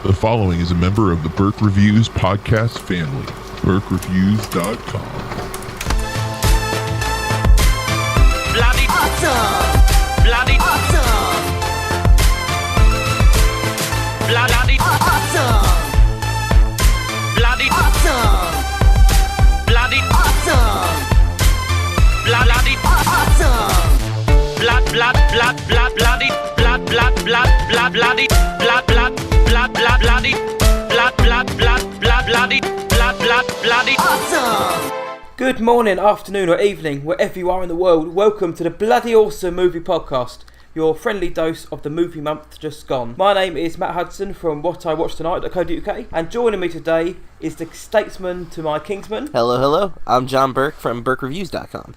The following is a member of the Burke Reviews podcast family. BurkeReviews.com. Bloody awesome! Bloody awesome! Bloody awesome! Bloody awesome! Bloody awesome! Bloody awesome! Bloody bloody bloody bloody awesome! Good morning, afternoon or evening, wherever you are in the world. Welcome to the Bloody Awesome Movie Podcast, your friendly dose of the movie month just gone. My name is Matt Hudson from whatiwatchtonight.co.uk, and joining me today is the statesman to my kingsman. Hello. I'm John Burke from BurkeReviews.com.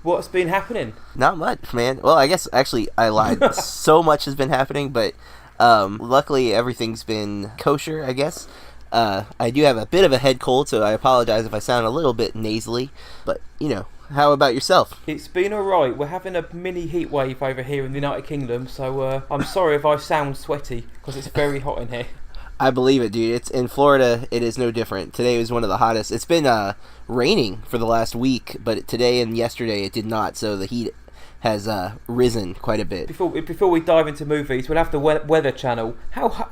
What's been happening? Not much, man. Well, I guess, actually, I lied. So much has been happening, but luckily everything's been kosher, I guess. I do have a bit of a head cold, so I apologize if I sound a little bit nasally. But, you know, how about yourself? It's been alright. We're having a mini heat wave over here in the United Kingdom, so I'm sorry if I sound sweaty, because it's very hot in here. I believe it, dude. It's in Florida. It is no different. Today was one of the hottest. It's been raining for the last week, but today and yesterday it did not. So the heat has risen quite a bit. Before we dive into movies, we'll have the Weather Channel.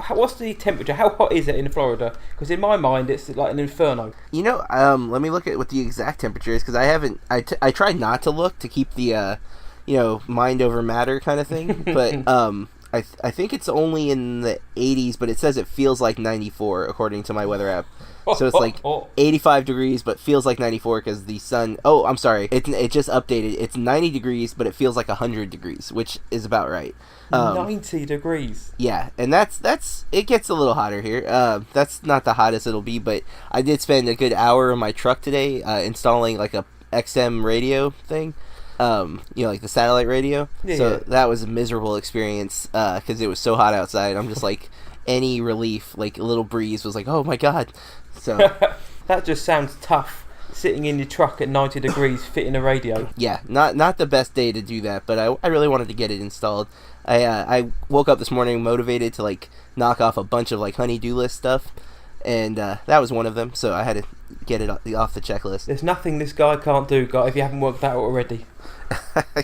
What's the temperature? How hot is it in Florida? Because in my mind, it's like an inferno. You know, let me look at what the exact temperature is, because I haven't. I tried not to look to keep the mind over matter kind of thing, but I think it's only in the 80s, but it says it feels like 94 according to my weather app. So it's like 85 degrees, but feels like 94 because the sun... Oh, I'm sorry. It just updated. It's 90 degrees, but it feels like 100 degrees, which is about right. 90 degrees? Yeah, and that's... It gets a little hotter here. That's not the hottest it'll be, but I did spend a good hour in my truck today installing like a XM radio thing. Like the satellite radio. So that was a miserable experience because it was so hot outside. I'm just like, any relief, like a little breeze was like, oh my god. So that just sounds tough. Sitting in your truck at 90 degrees, fitting a radio. Yeah, not the best day to do that, but I really wanted to get it installed. I woke up this morning motivated to like knock off a bunch of like honey-do list stuff, and that was one of them. So I had to get it off the checklist. There's nothing this guy can't do, guy, if you haven't worked that out already.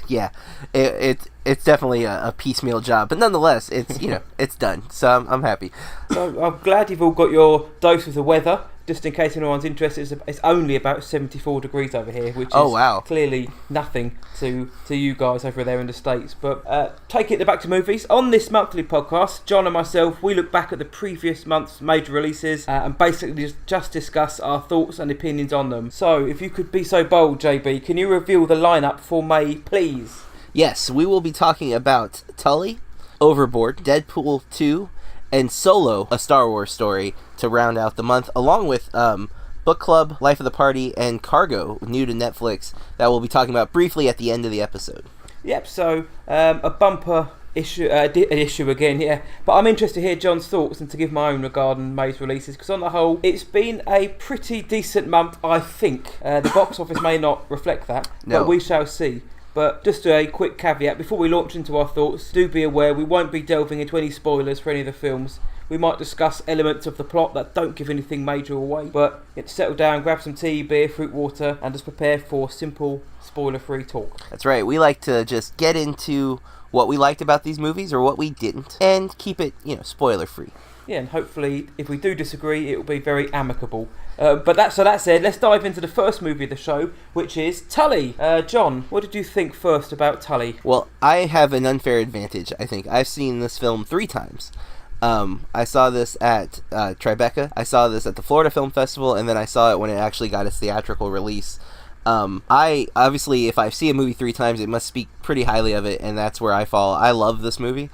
Yeah, it's definitely a piecemeal job, but nonetheless, it's it's done. So I'm happy. So I'm glad you've all got your dose of the weather. Just in case anyone's interested, it's only about 74 degrees over here, which is clearly nothing to you guys over there in the States. But take it back to movies. On this monthly podcast, John and myself, we look back at the previous month's major releases and basically just discuss our thoughts and opinions on them. So, if you could be so bold, JB, can you reveal the lineup for May, please? Yes, we will be talking about Tully, Overboard, Deadpool 2, and Solo, a Star Wars story, to round out the month, along with Book Club, Life of the Party, and Cargo, new to Netflix, that we'll be talking about briefly at the end of the episode. Yep, so a bumper issue again, yeah. But I'm interested to hear John's thoughts and to give my own regarding May's releases, because on the whole, it's been a pretty decent month, I think. The box office may not reflect that, but we shall see. But just a quick caveat, before we launch into our thoughts, do be aware we won't be delving into any spoilers for any of the films. We might discuss elements of the plot that don't give anything major away, but settle down, grab some tea, beer, fruit, water, and just prepare for simple, spoiler-free talk. That's right, we like to just get into what we liked about these movies or what we didn't, and keep it, spoiler-free. Yeah, and hopefully, if we do disagree, it will be very amicable. But that said, let's dive into the first movie of the show, which is Tully. John, what did you think first about Tully? Well, I have an unfair advantage, I think. I've seen this film 3 times. I saw this at Tribeca, I saw this at the Florida Film Festival, and then I saw it when it actually got its theatrical release. Obviously, if I see a movie 3 times, it must speak pretty highly of it, and that's where I fall. I love this movie.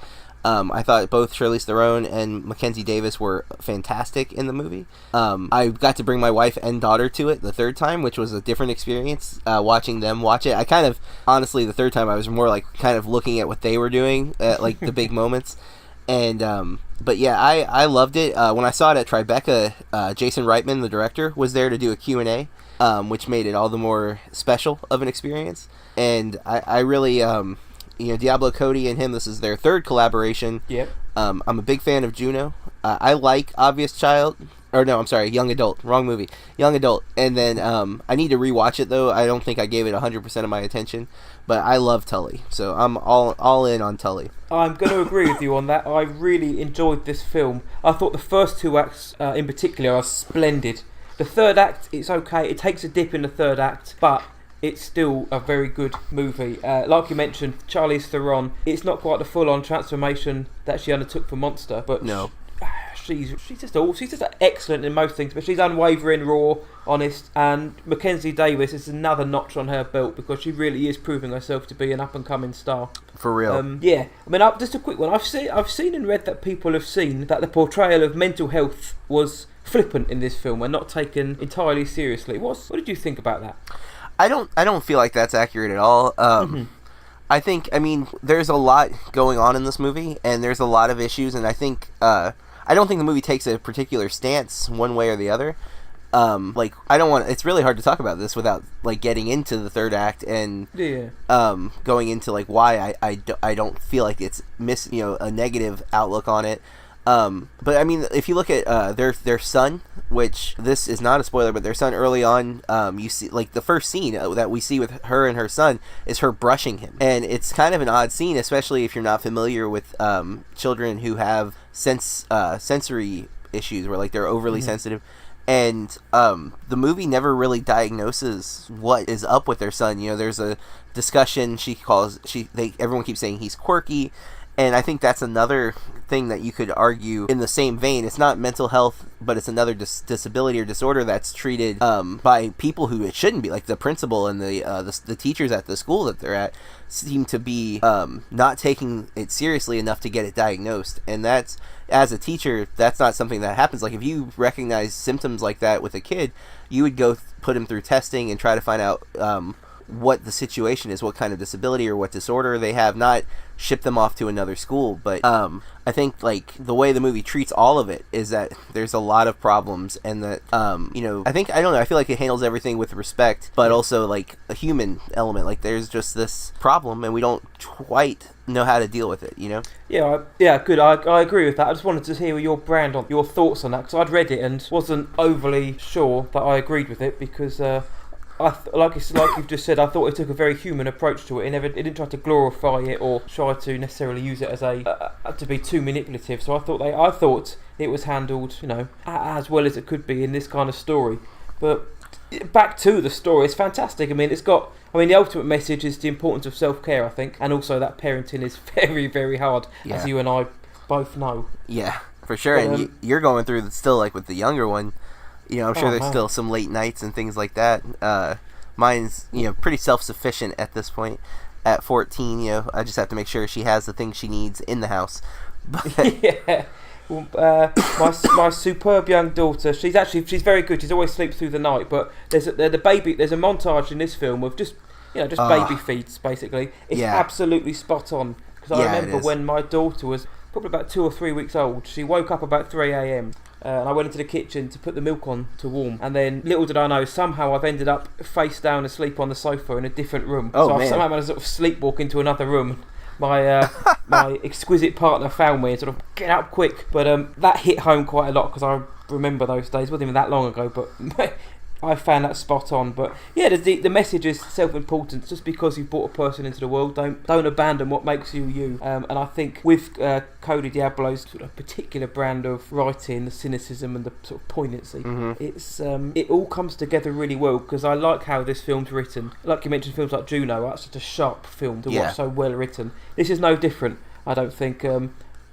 I thought both Charlize Theron and Mackenzie Davis were fantastic in the movie. I got to bring my wife and daughter to it the 3rd time, which was a different experience, watching them watch it. I kind of, honestly, the 3rd time I was more like kind of looking at what they were doing, at like the big moments. And, but yeah, I loved it. When I saw it at Tribeca, Jason Reitman, the director, was there to do a Q&A, which made it all the more special of an experience. And I really, Diablo Cody and him, this is their 3rd collaboration. Yep. I'm a big fan of Juno. I like Obvious Child. Or no, I'm sorry, Young Adult. Wrong movie. Young Adult. And then I need to rewatch it, though. I don't think I gave it 100% of my attention. But I love Tully. So I'm all in on Tully. I'm going to agree with you on that. I really enjoyed this film. I thought the first two acts in particular are splendid. The third act, it's okay. It takes a dip in the third act, but it's still a very good movie. Like you mentioned, Charlize Theron, it's not quite the full-on transformation that she undertook for Monster, but no. She's just excellent in most things, but she's unwavering, raw, honest, and Mackenzie Davis is another notch on her belt because she really is proving herself to be an up-and-coming star. For real. Yeah, I mean, just a quick one. I've seen and read that people have seen that the portrayal of mental health was flippant in this film and not taken entirely seriously. What did you think about that? I don't feel like that's accurate at all. I think, there's a lot going on in this movie, and there's a lot of issues, and I think, I don't think the movie takes a particular stance one way or the other. It's really hard to talk about this without, getting into the third act and, going into, why I don't feel like it's a negative outlook on it. But I mean, if you look at their son, which this is not a spoiler, but their son early on, you see the first scene that we see with her and her son is her brushing him, and it's kind of an odd scene, especially if you're not familiar with children who have sensory issues where they're overly sensitive. And the movie never really diagnoses what is up with their son. There's a discussion. Everyone keeps saying he's quirky. And I think that's another thing that you could argue in the same vein. It's not mental health, but it's another disability or disorder that's treated by people who it shouldn't be. Like the principal and the teachers at the school that they're at seem to be not taking it seriously enough to get it diagnosed. And that's, as a teacher, that's not something that happens. If you recognize symptoms like that with a kid, you would go put him through testing and try to find out what the situation is, what kind of disability or what disorder they have, not ship them off to another school. But I think the way the movie treats all of it is that there's a lot of problems, and that I feel like it handles everything with respect, but also a human element. There's just this problem and we don't quite know how to deal with it, Yeah, good. I agree with that. I just wanted to hear your thoughts on that, because I'd read it and wasn't overly sure that I agreed with it, because like you've just said, I thought it took a very human approach to it. It didn't try to glorify it or try to necessarily use it as to be too manipulative. So I thought it was handled, as well as it could be in this kind of story. But back to the story, it's fantastic. The ultimate message is the importance of self-care, I think, and also that parenting is very, very hard, as you and I both know. Yeah, for sure. And you're going through still with the younger one. I'm sure there's still some late nights and things like that. Mine's, pretty self-sufficient at this point. At 14, I just have to make sure she has the things she needs in the house. But yeah. Well, my superb young daughter, she's very good. She's always sleeps through the night. But there's a montage in this film of just baby feeds, basically. It's absolutely spot on. Because I remember when my daughter was probably about 2 or 3 weeks old, she woke up about 3 a.m. And I went into the kitchen to put the milk on to warm, and then little did I know, somehow I've ended up face down asleep on the sofa in a different room. I've somehow managed to sort of sleepwalk into another room. My exquisite partner found me and sort of, get up quick. But that hit home quite a lot, because I remember those days. It wasn't even that long ago, but I found that spot on. But yeah, the message is self-importance. Just because you've brought a person into the world, don't abandon what makes you you. And I think with Cody Diablo's sort of particular brand of writing, the cynicism and the sort of poignancy, it's it all comes together really well, because I like how this film's written. Like you mentioned, films like Juno, that's such a sharp film to watch, so well written. This is no different, I don't think.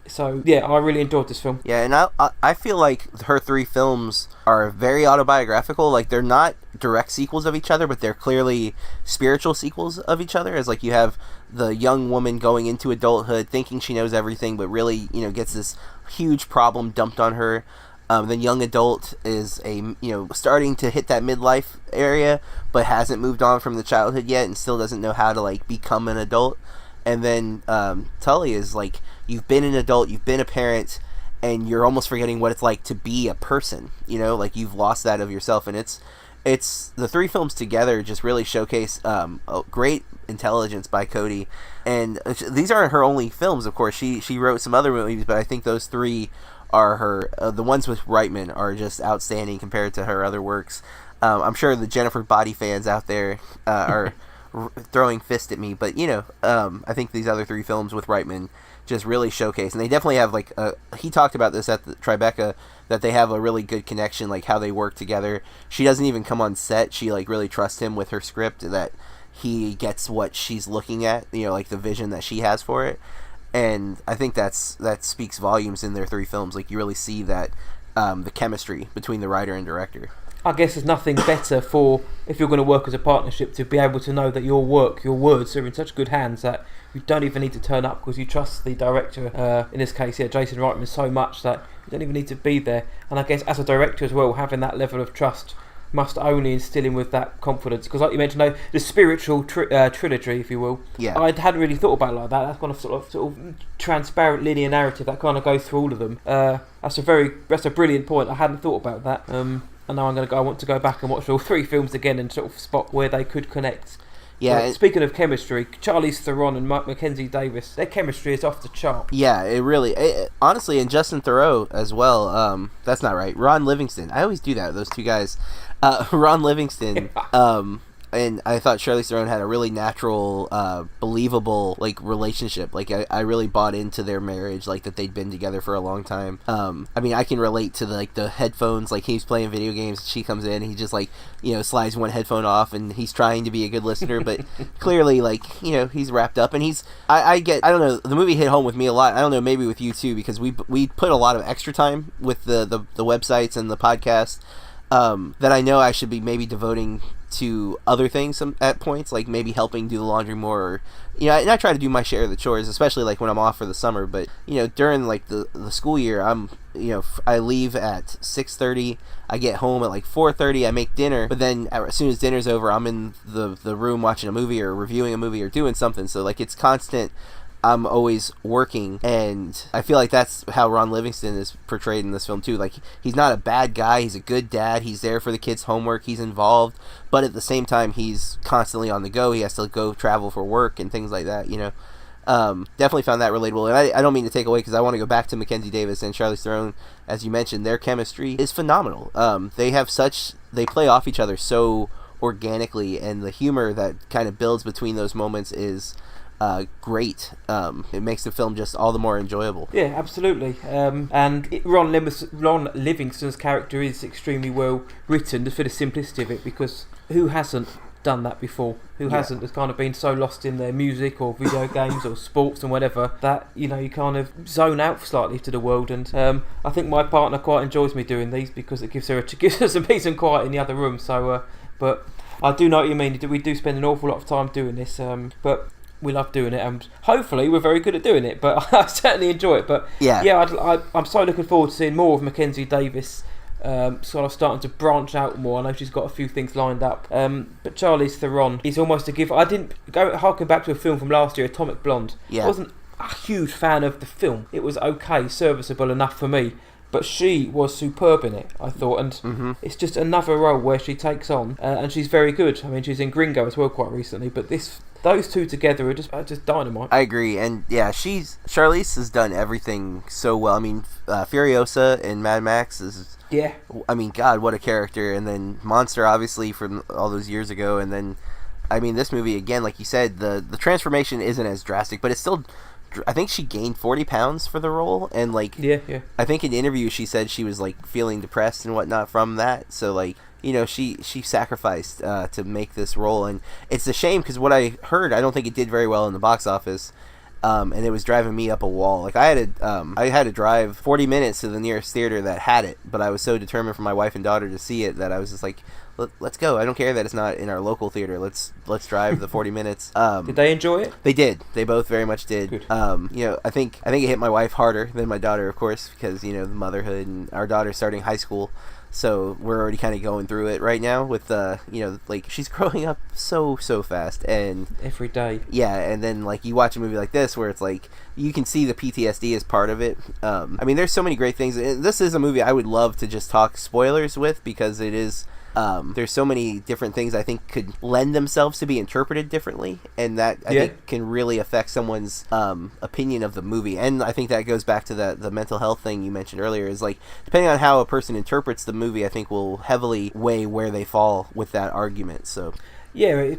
So yeah, I really enjoyed this film. Yeah, and I feel like her 3 films are very autobiographical. They're not direct sequels of each other, but they're clearly spiritual sequels of each other. As you have the young woman going into adulthood thinking she knows everything, but really gets this huge problem dumped on her. Then young adult is starting to hit that midlife area, but hasn't moved on from the childhood yet, and still doesn't know how to become an adult. And then Tully is you've been an adult, you've been a parent, and you're almost forgetting what it's like to be a person. You've lost that of yourself. And it's the 3 films together just really showcase great intelligence by Cody. And these aren't her only films, of course. She wrote some other movies, but I think those 3 are her. The ones with Reitman are just outstanding compared to her other works. I'm sure the Jennifer Body fans out there are throwing fist at me, but I think these other 3 films with Reitman just really showcase, and they definitely have like he talked about this at the Tribeca, that they have a really good connection, like how they work together. She doesn't even come on set, she like really trusts him with her script, that he gets what she's looking at, like the vision that she has for it. And I think that speaks volumes in their 3 films. Like you really see that the chemistry between the writer and director. I guess there's nothing better for, if you're going to work as a partnership, to be able to know that your work, your words are in such good hands that you don't even need to turn up because you trust the director, in this case, Jason Reitman, so much that you don't even need to be there. And I guess as a director as well, having that level of trust must only instill him with that confidence. Because like you mentioned, the spiritual trilogy, if you will, I hadn't really thought about it like that. That's kind of sort of transparent linear narrative that kind of goes through all of them. That's a brilliant point. I hadn't thought about that. And now I want to go back and watch all 3 films again and sort of spot where they could connect. Yeah. Speaking of chemistry, Charlize Theron and Mackenzie Davis, their chemistry is off the chart. Yeah, it really, honestly, and Justin Theroux as well. That's not right. Ron Livingston. I always do that. Those 2 guys. Ron Livingston. And I thought Charlize Theron had a really natural, believable like relationship. Like I really bought into their marriage, like that they'd been together for a long time. I mean, I can relate to the headphones. Like he's playing video games, she comes in, he just like slides one headphone off, and he's trying to be a good listener, but clearly like he's wrapped up, and he's I don't know, the movie hit home with me a lot. I don't know, maybe with you too, because we put a lot of extra time with the websites and the podcast that I know I should be maybe devoting to other things at points, like maybe helping do the laundry more, or and I try to do my share of the chores, especially like when I'm off for the summer. But during like the school year, I'm I leave at 6:30, I get home at like 4:30, I make dinner, but then as soon as dinner's over, I'm in the room watching a movie or reviewing a movie or doing something. So like it's constant. I'm always working, and I feel like that's how Ron Livingston is portrayed in this film too. Like he's not a bad guy, he's a good dad, he's there for the kids' homework, he's involved, but at the same time he's constantly on the go. He has to go travel for work and things like that. Definitely found that relatable. And I don't mean to take away, because I want to go back to Mackenzie Davis and Charlize Theron. As you mentioned, their chemistry is phenomenal. They play off each other so organically, and the humor that kind of builds between those moments is great. It makes the film just all the more enjoyable. Yeah, absolutely. Ron Livingston's character is extremely well written, just for the simplicity of it, because who hasn't done that before? Who hasn't has kind of been so lost in their music or video games or sports and whatever that you kind of zone out slightly to the world. And I think my partner quite enjoys me doing these, because it gives her some peace and quiet in the other room. So, but I do know what you mean. We do spend an awful lot of time doing this, but we love doing it, and hopefully we're very good at doing it, but I certainly enjoy it. But I'm so looking forward to seeing more of Mackenzie Davis, sort of starting to branch out more. I know she's got a few things lined up, but Charlize Theron is almost a give. I didn't go harking back to a film from last year, Atomic Blonde. I wasn't a huge fan of the film. It was okay, serviceable enough for me, but she was superb in it, I thought, and it's just another role where she takes on, and she's very good. I mean, she's in Gringo as well quite recently, but those 2 together are just dynamite. I agree, and Charlize has done everything so well. I mean, Furiosa in Mad Max is... Yeah. I mean, God, what a character. And then Monster, obviously, from all those years ago. And then, I mean, this movie, again, like you said, the transformation isn't as drastic, but it's still... I think she gained 40 pounds for the role, and like I think in interviews she said she was like feeling depressed and whatnot from that. So like she sacrificed to make this role, and it's a shame because what I heard, I don't think it did very well in the box office, and it was driving me up a wall. Like I had to drive 40 minutes to the nearest theater that had it, but I was so determined for my wife and daughter to see it that I was just like, let's go. I don't care that it's not in our local theater. Let's drive the 40 minutes. Did they enjoy it? They did. They both very much did. Good. I think it hit my wife harder than my daughter, of course, because the motherhood, and our daughter's starting high school, so we're already kind of going through it right now with like she's growing up so fast, and every day. Yeah, and then like you watch a movie like this where it's like you can see the PTSD as part of it. I mean, there's so many great things. This is a movie I would love to just talk spoilers with, because it is There's so many different things I think could lend themselves to be interpreted differently, and that I think can really affect someone's opinion of the movie. And I think that goes back to the mental health thing you mentioned earlier, is like, depending on how a person interprets the movie, I think will heavily weigh where they fall with that argument. So yeah,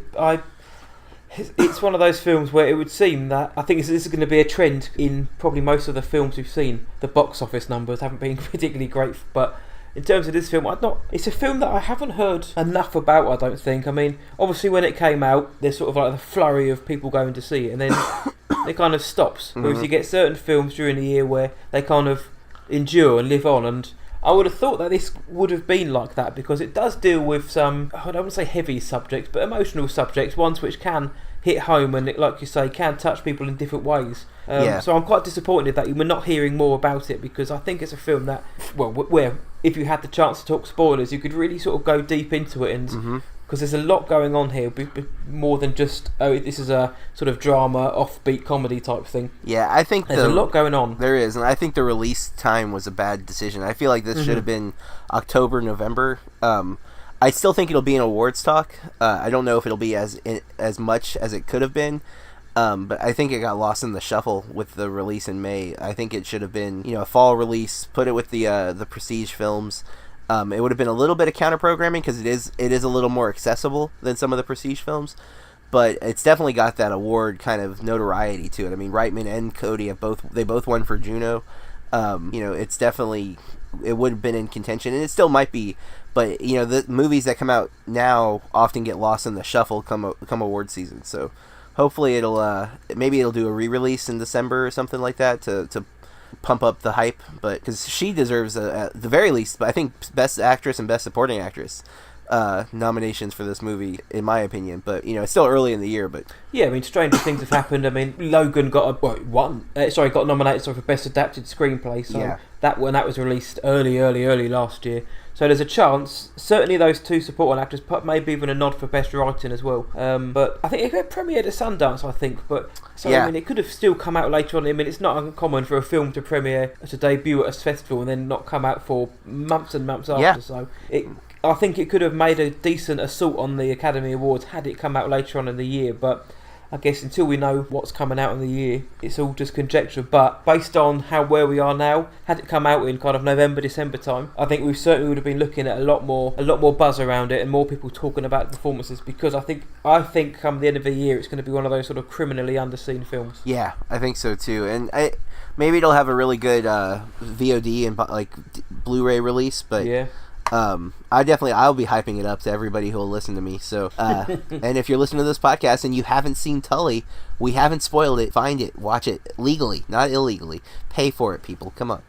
it's one of those films where it would seem that I think this is going to be a trend in probably most of the films we've seen. The box office numbers haven't been particularly great, but in terms of this film, it's a film that I haven't heard enough about, I don't think. I mean, obviously when it came out, there's sort of like the flurry of people going to see it, and then it kind of stops. Whereas you get certain films during the year where they kind of endure and live on, and I would have thought that this would have been like that, because it does deal with some, I don't want to say heavy subjects, but emotional subjects, ones which can hit home and, like you say, can touch people in different ways. So I'm quite disappointed that we're not hearing more about it, because I think it's a film that, well, where if you had the chance to talk spoilers, you could really sort of go deep into it, and because there's a lot going on here, more than just, oh, this is a sort of drama, offbeat comedy type thing. Yeah, I think there's a lot going on. There is, and I think the release time was a bad decision. I feel like this should have been October, November. I still think it'll be an awards talk. I don't know if it'll be as much as it could have been, but I think it got lost in the shuffle with the release in May. I think it should have been, a fall release. Put it with the Prestige films. It would have been a little bit of counter programming, because it is a little more accessible than some of the Prestige films, but it's definitely got that award kind of notoriety to it. I mean, Reitman and Cody both won for Juno. It's definitely, it would have been in contention, and it still might be. But the movies that come out now often get lost in the shuffle come award season. So hopefully maybe it'll do a re-release in December or something like that to pump up the hype. But because she deserves at the very least, but I think Best Actress and Best Supporting Actress nominations for this movie, in my opinion. But it's still early in the year. But yeah, I mean, stranger things have happened. I mean, Logan got nominated for Best Adapted Screenplay. So that was released early last year. So there's a chance, certainly those two supporting actors, maybe even a nod for Best Writing as well. But I think it premiered at Sundance, I think. I mean, it could have still come out later on. I mean, it's not uncommon for a film to premiere, to debut at a festival and then not come out for months and months after. So I think it could have made a decent assault on the Academy Awards had it come out later on in the year. But I guess until we know what's coming out in the year, it's all just conjecture. But based on where we are now, had it come out in kind of November, December time, I think we certainly would have been looking at a lot more buzz around it and more people talking about the performances, because I think come the end of the year, it's going to be one of those sort of criminally underseen films. Yeah, I think so too. And maybe it'll have a really good VOD and Blu-ray release, but yeah. I'll be hyping it up to everybody who will listen to me. So, and if you're listening to this podcast and you haven't seen Tully, we haven't spoiled it. Find it, watch it legally, not illegally. Pay for it, people. Come on.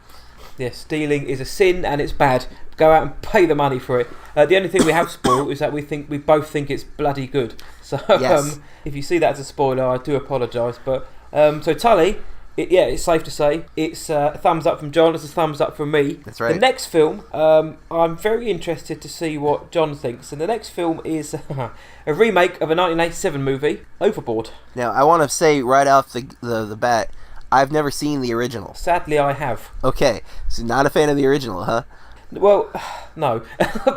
Yes, stealing is a sin and it's bad. Go out and pay the money for it. The only thing we have spoiled is that we both think it's bloody good. So, yes. If you see that as a spoiler, I do apologise. But so Tully. It's safe to say it's a thumbs up from John. It's a thumbs up from me. That's right. The next film, I'm very interested to see what John thinks. And the next film is a remake of a 1987 movie, Overboard. Now, I want to say right off the bat, I've never seen the original. Sadly, I have. Okay, so not a fan of the original, huh? Well, no.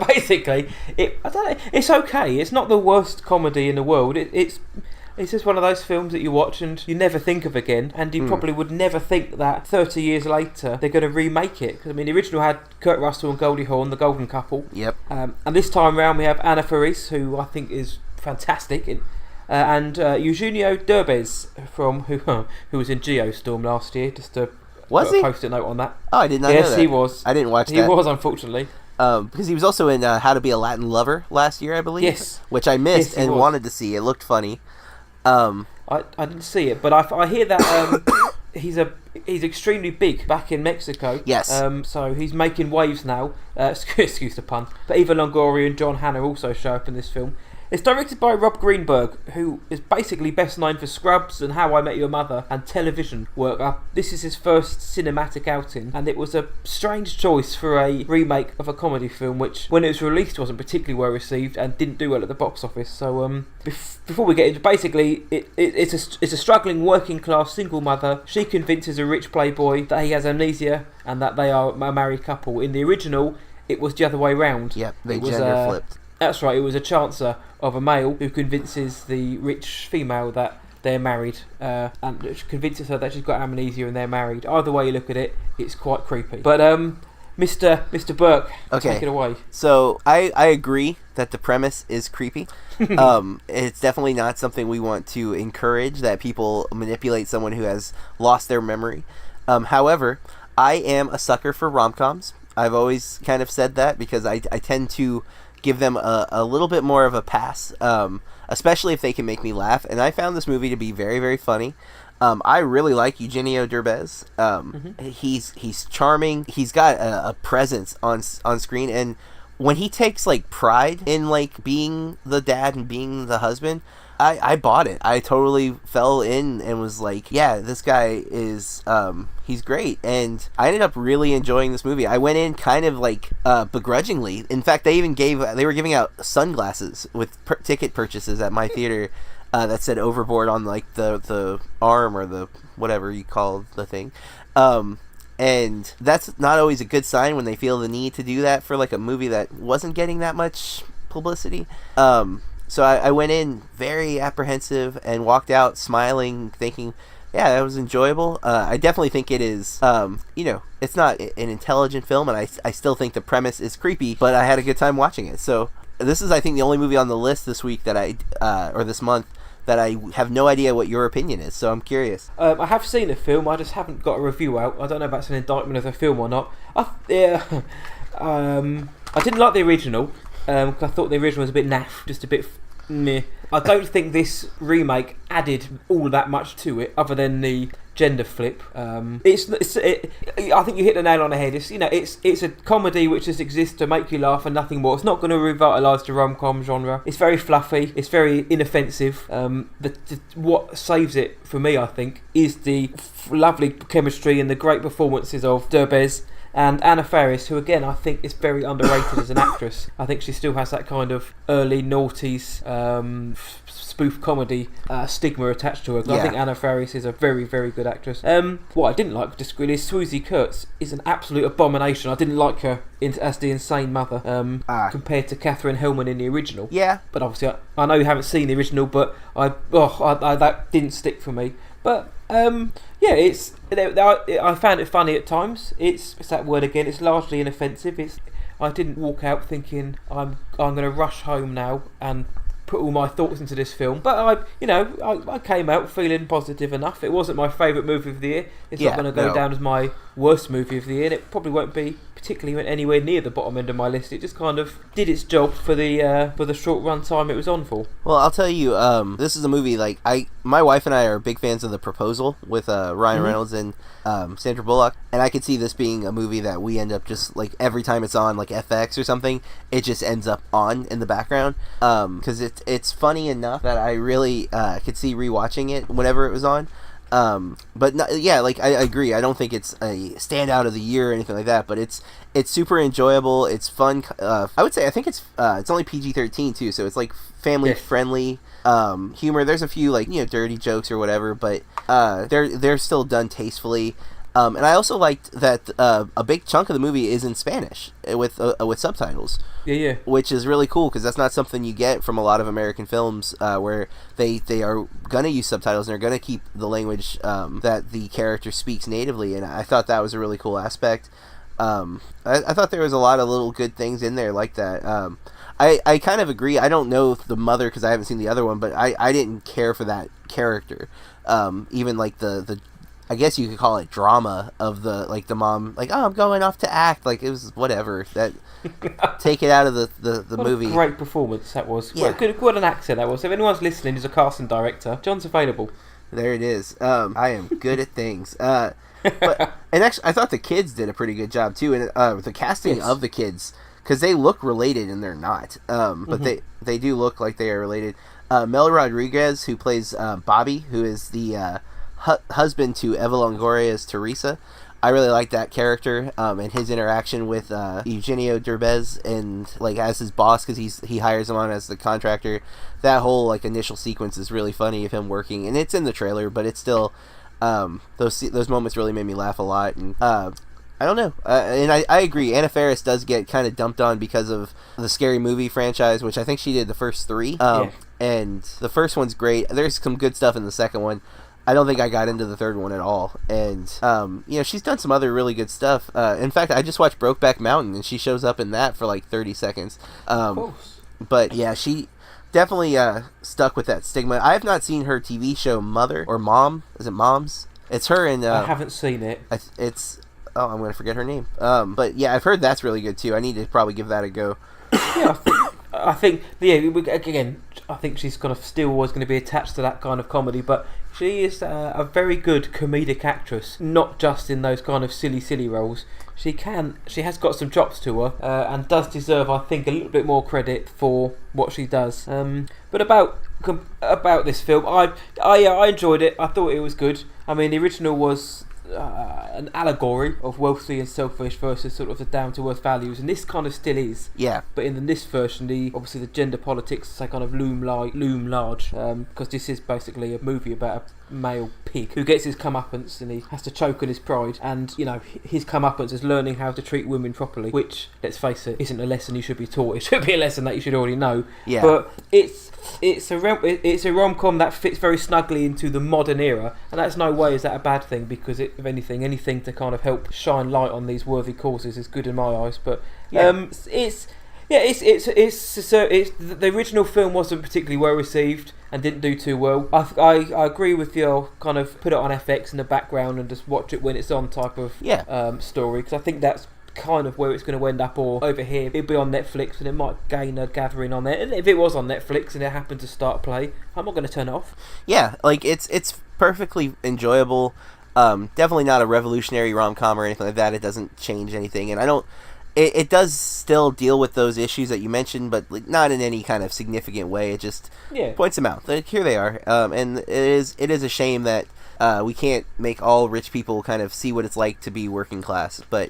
Basically, I don't know. It's okay. It's not the worst comedy in the world. It's just one of those films that you watch and you never think of again, and you probably would never think that 30 years later they're going to remake it. Because I mean, the original had Kurt Russell and Goldie Hawn, the golden couple. Yep. And this time round we have Anna Faris, who I think is fantastic, and Eugenio Derbez who was in Geostorm last year. Just to put a post-it note on that. Oh, I did not know that. Yes, he was. I didn't watch that. He was, unfortunately. Because he was also in How to Be a Latin Lover last year, I believe. Yes. Which I missed and wanted to see. It looked funny. I didn't see it, but I hear that he's extremely big back in Mexico. Yes. So he's making waves now. Excuse the pun. But Eva Longoria and John Hannah also show up in this film. It's directed by Rob Greenberg, who is basically best known for Scrubs and How I Met Your Mother and television work. This is his first cinematic outing, and it was a strange choice for a remake of a comedy film, which, when it was released, wasn't particularly well received and didn't do well at the box office. So, before we get into, basically, it's a struggling working class single mother. She convinces a rich playboy that he has amnesia and that they are a married couple. In the original, it was the other way round. Yep, they gender flipped. That's right, it was a chancer of a male who convinces the rich female that they're married, and convinces her that she's got amnesia and they're married. Either way you look at it, it's quite creepy. But Mr. Burke, take it away. So I agree that the premise is creepy. It's definitely not something we want to encourage, that people manipulate someone who has lost their memory. However, I am a sucker for rom-coms. I've always kind of said that because I tend to give them a little bit more of a pass, especially if they can make me laugh. And I found this movie to be very, very funny. I really like Eugenio Derbez. He's charming. He's got a presence on screen, and when he takes like pride in like being the dad and being the husband, I bought it. I totally fell in and was like, yeah, this guy is he's great. And I ended up really enjoying this movie. I went in kind of like begrudgingly. In fact, they were giving out sunglasses with ticket purchases at my theater. That said Overboard on like the arm or the whatever you call the thing, and that's not always a good sign when they feel the need to do that for like a movie that wasn't getting that much publicity. So I went in very apprehensive and walked out smiling, thinking, yeah, that was enjoyable. I definitely think it is, it's not an intelligent film, and I still think the premise is creepy, but I had a good time watching it. So this is, I think, the only movie on the list this week that or this month, that I have no idea what your opinion is, so I'm curious. I have seen the film, I just haven't got a review out. I don't know if that's an indictment of the film or not. I didn't like the original, because I thought the original was a bit naff, just a bit meh. I don't think this remake added all that much to it, other than the gender flip. I think you hit the nail on the head. It's a comedy which just exists to make you laugh and nothing more. It's not going to revitalise the rom-com genre. It's very fluffy. It's very inoffensive. What saves it for me, I think, is the lovely chemistry and the great performances of Derbez and Anna Faris, who again I think is very underrated as an actress. I think she still has that kind of early noughties spoof comedy stigma attached to her. Yeah. I think Anna Faris is a very, very good actress. What I didn't like just really is Swoosie Kurtz is an absolute abomination. I didn't like her as the insane mother compared to Katherine Hellman in the original. Yeah. But obviously I know you haven't seen the original, but I that didn't stick for me. But I found it funny at times. It's that word again. It's largely inoffensive. I didn't walk out thinking I'm going to rush home now and put all my thoughts into this film. But I came out feeling positive enough. It wasn't my favourite movie of the year. It's not going to go down as my worst movie of the year, and it probably won't be particularly anywhere near the bottom end of my list. It just kind of did its job for the short run time it was on for. Well, I'll tell you, this is a movie like my wife and I are big fans of The Proposal with Ryan Reynolds and Sandra Bullock, and I could see this being a movie that we end up just like every time it's on like FX or something, it just ends up on in the background because it's funny enough that I really could see rewatching it whenever it was on. But I agree. I don't think it's a standout of the year or anything like that, but it's super enjoyable. It's fun. I would say I think it's only PG-13 too, so it's like family friendly humor. There's a few like dirty jokes or whatever, but they're still done tastefully. And I also liked that a big chunk of the movie is in Spanish with subtitles. Yeah. Which is really cool because that's not something you get from a lot of American films where they are gonna use subtitles and they're gonna keep the language that the character speaks natively. And I thought that was a really cool aspect. I thought there was a lot of little good things in there like that. I kind of agree. I don't know the mother because I haven't seen the other one, but I didn't care for that character. Even like the I guess you could call it drama of the mom, like, oh, I'm going off to act. Like, it was whatever. That take it out of the movie. A great performance that was. Yeah. What an actor that was. If anyone's listening who's a casting director, John's available. There it is. I am good at things. And actually, I thought the kids did a pretty good job, too. And the casting of the kids, because they look related and they're not. But they do look like they are related. Mel Rodriguez, who plays Bobby, who is the husband to Eva Longoria's Teresa. I really like that character and his interaction with Eugenio Derbez and like as his boss because he hires him on as the contractor. That whole like initial sequence is really funny of him working, and it's in the trailer, but it's still those moments really made me laugh a lot. And I don't know. And I agree. Anna Faris does get kind of dumped on because of the Scary Movie franchise, which I think she did the first 3. And the first one's great. There's some good stuff in the second one. I don't think I got into the third one at all. And, she's done some other really good stuff. In fact, I just watched Brokeback Mountain, and she shows up in that for like 30 seconds. Of course. But, yeah, she definitely stuck with that stigma. I have not seen her TV show Mother, or Mom. Is it Moms? It's her and... I haven't seen it. It's... Oh, I'm going to forget her name. But, yeah, I've heard that's really good, too. I need to probably give that a go. Yeah, I think again, I think she's still always going to be attached to that kind of comedy, but she is a very good comedic actress, not just in those kind of silly roles. She has got some chops to her, and does deserve, I think, a little bit more credit for what she does. But about this film, I enjoyed it. I thought it was good. I mean, the original was an allegory of wealthy and selfish versus sort of the down-to-earth values, and this kind of still is. Yeah. But in this version, obviously the gender politics, they kind of loom large, because this is basically a movie about a male pig who gets his comeuppance and he has to choke on his pride, and his comeuppance is learning how to treat women properly, which, let's face it, isn't a lesson you should be taught. It should be a lesson that you should already know. Yeah. But it's a rom-com that fits very snugly into the modern era, and that's no way is that a bad thing, because if anything to kind of help shine light on these worthy causes is good in my eyes. But the original film wasn't particularly well received and didn't do too well. I agree with your kind of put it on FX in the background and just watch it when it's on type of story, because I think that's kind of where it's going to end up, or over here it'll be on Netflix and it might gain a gathering on there. And if it was on Netflix and it happened to start play, I'm not going to turn it off. Yeah, like it's perfectly enjoyable. Definitely not a revolutionary rom-com or anything like that. It doesn't change anything, and it does still deal with those issues that you mentioned, but like not in any kind of significant way. It just points them out. Like, here they are, and it is a shame that we can't make all rich people kind of see what it's like to be working class, but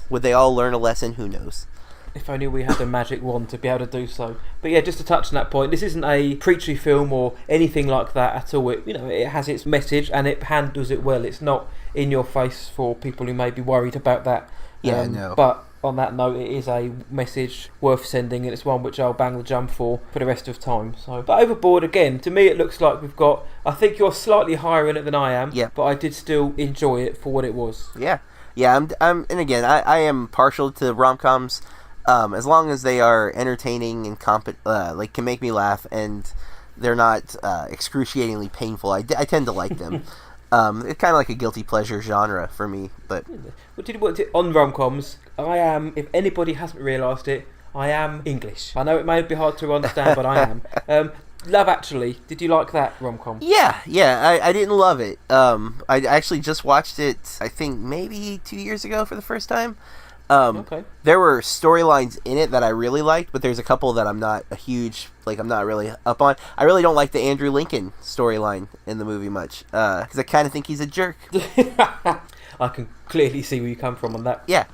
would they all learn a lesson? Who knows? If only we had a magic wand to be able to do so. But yeah, just to touch on that point, this isn't a preachy film or anything like that at all. It has its message and it handles it well. It's not in your face for people who may be worried about that. Yeah, no. But on that note, it is a message worth sending, and it's one which I'll bang the drum for the rest of time. So, but Overboard, again, to me it looks like we've got... I think you're slightly higher in it than I am, but I did still enjoy it for what it was. Yeah, and again, I am partial to rom-coms. As long as they are entertaining and can make me laugh, and they're not excruciatingly painful, I tend to like them. It's kind of like a guilty pleasure genre for me. But on rom-coms, I am, if anybody hasn't realised it, I am English. I know it may be hard to understand, but I am. Love Actually, did you like that rom-com? Yeah, I didn't love it. I actually just watched it, I think maybe 2 years ago for the first time. Okay. There were storylines in it that I really liked, but there's a couple that I'm not I'm not really up on. I really don't like the Andrew Lincoln storyline in the movie much, because I kind of think he's a jerk. I can clearly see where you come from on that. Yeah.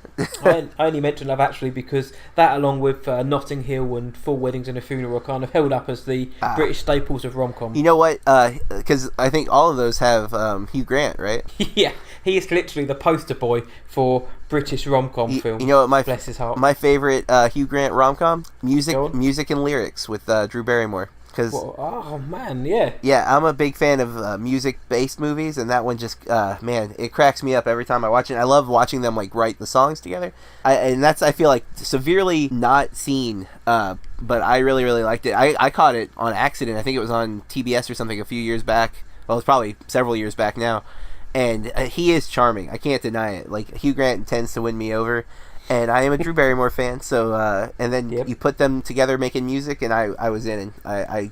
I only mention Love Actually because that, along with Notting Hill and Four Weddings and a Funeral, are kind of held up as the British staples of rom-com. You know what? Because I think all of those have Hugh Grant, right? Yeah, he is literally the poster boy for British rom-com films. You know what? Bless his heart. My favorite Hugh Grant rom-com? Music and Lyrics with Drew Barrymore. Oh man, yeah. Yeah, I'm a big fan of music-based movies, and that one just, man, it cracks me up every time I watch it. I love watching them write the songs together, and that's, I feel like, severely not seen. But I really, really liked it. I caught it on accident. I think it was on TBS or something a few years back. Well, it's probably several years back now, and he is charming. I can't deny it. Like, Hugh Grant tends to win me over. And I am a Drew Barrymore fan, so, and then you put them together making music, and I was in, and I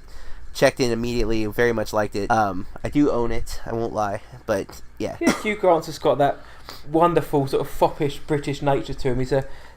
checked in immediately, very much liked it. I do own it, I won't lie, but, yeah. Hugh Grant has got that wonderful sort of foppish British nature to him.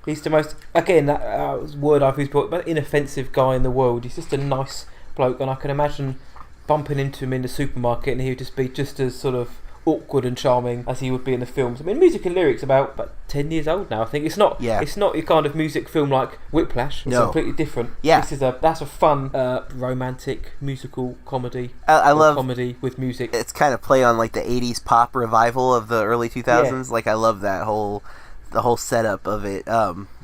He's the most, again, that word I've used, but inoffensive guy in the world. He's just a nice bloke, and I can imagine bumping into him in the supermarket, and he would just be just as sort of awkward and charming as he would be in the films. I mean, music and lyrics about 10 years old now. I think it's not your kind of music film like Whiplash. It's completely different. Yeah, that's a fun romantic musical comedy. I love comedy with music. It's kind of play on like the 80s pop revival of the early 2000s. Yeah. Like I love the whole setup of it.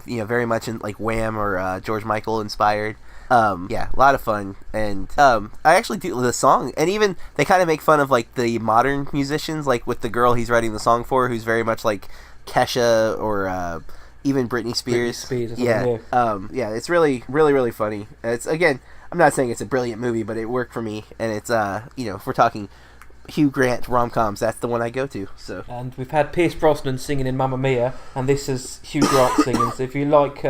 Very much in like Wham or George Michael inspired. A lot of fun, and I actually do the song, and even they kind of make fun of like the modern musicians, like with the girl he's writing the song for, who's very much like Kesha or even Britney Spears. It's really, really, really funny. It's, again, I'm not saying it's a brilliant movie, but it worked for me, and it's if we're talking Hugh Grant rom-coms, that's the one I go to. So, and we've had Pierce Brosnan singing in Mamma Mia, and this is Hugh Grant singing. So if you like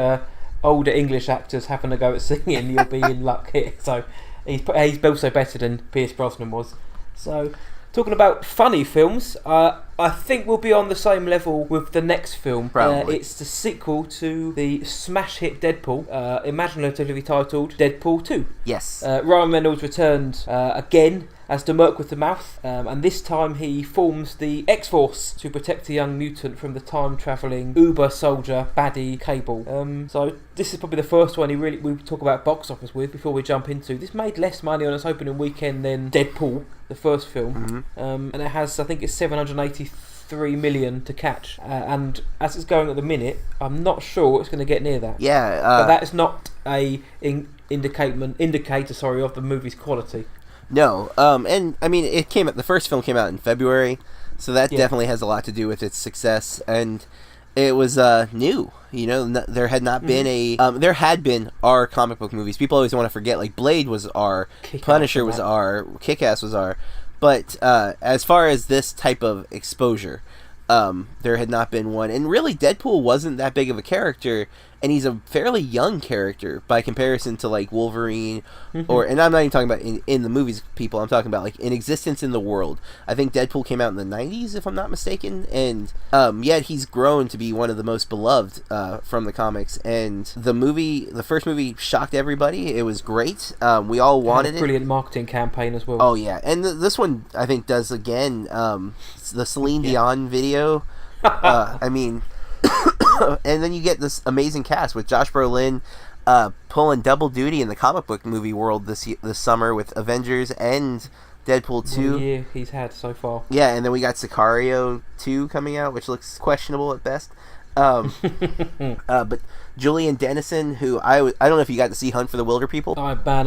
older English actors having a go at singing, you'll be in luck here. So he's also better than Pierce Brosnan was. So talking about funny films, I think we'll be on the same level with the next film. Probably. It's the sequel to the smash hit Deadpool, imaginatively titled Deadpool 2. Yes. Ryan Reynolds returned again as the Merc with the Mouth, and this time he forms the X-Force to protect a young mutant from the time-travelling Uber soldier baddie Cable. So this is probably the first one we talk about box office with before we jump into. This made less money on its opening weekend than Deadpool, the first film, and it has, I think it's 783 million to catch, and as it's going at the minute, I'm not sure it's going to get near that. But that is not a indicator of the movie's quality. No, and I mean, the first film came out in February, so that definitely has a lot to do with its success, and it was new. There had not been there had been our comic book movies. People always want to forget, like Blade was our, Punisher was our, Kick-Ass was our, but as far as this type of exposure, there had not been one, and really Deadpool wasn't that big of a character, and he's a fairly young character by comparison to like Wolverine, and I'm not even talking about in the movies, people. I'm talking about like in existence in the world. I think Deadpool came out in the 90s, if I'm not mistaken, and yet he's grown to be one of the most beloved from the comics. And the first movie shocked everybody. It was great. We all wanted it. Brilliant marketing campaign as well. Oh yeah, and this one I think does again. The Celine Dion video. I mean. And then you get this amazing cast with Josh Brolin pulling double duty in the comic book movie world this summer with Avengers and Deadpool 2. One year he's had so far. Yeah, and then we got Sicario 2 coming out, which looks questionable at best. But Julian Dennison, who I don't know if you got to see Hunt for the Wilder People. I bang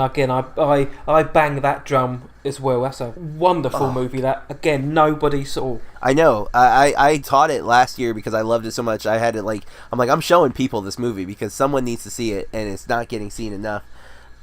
that drum as well. That's a wonderful movie that, again, nobody saw. I know. I taught it last year because I loved it so much. I had it I'm showing people this movie because someone needs to see it, and it's not getting seen enough.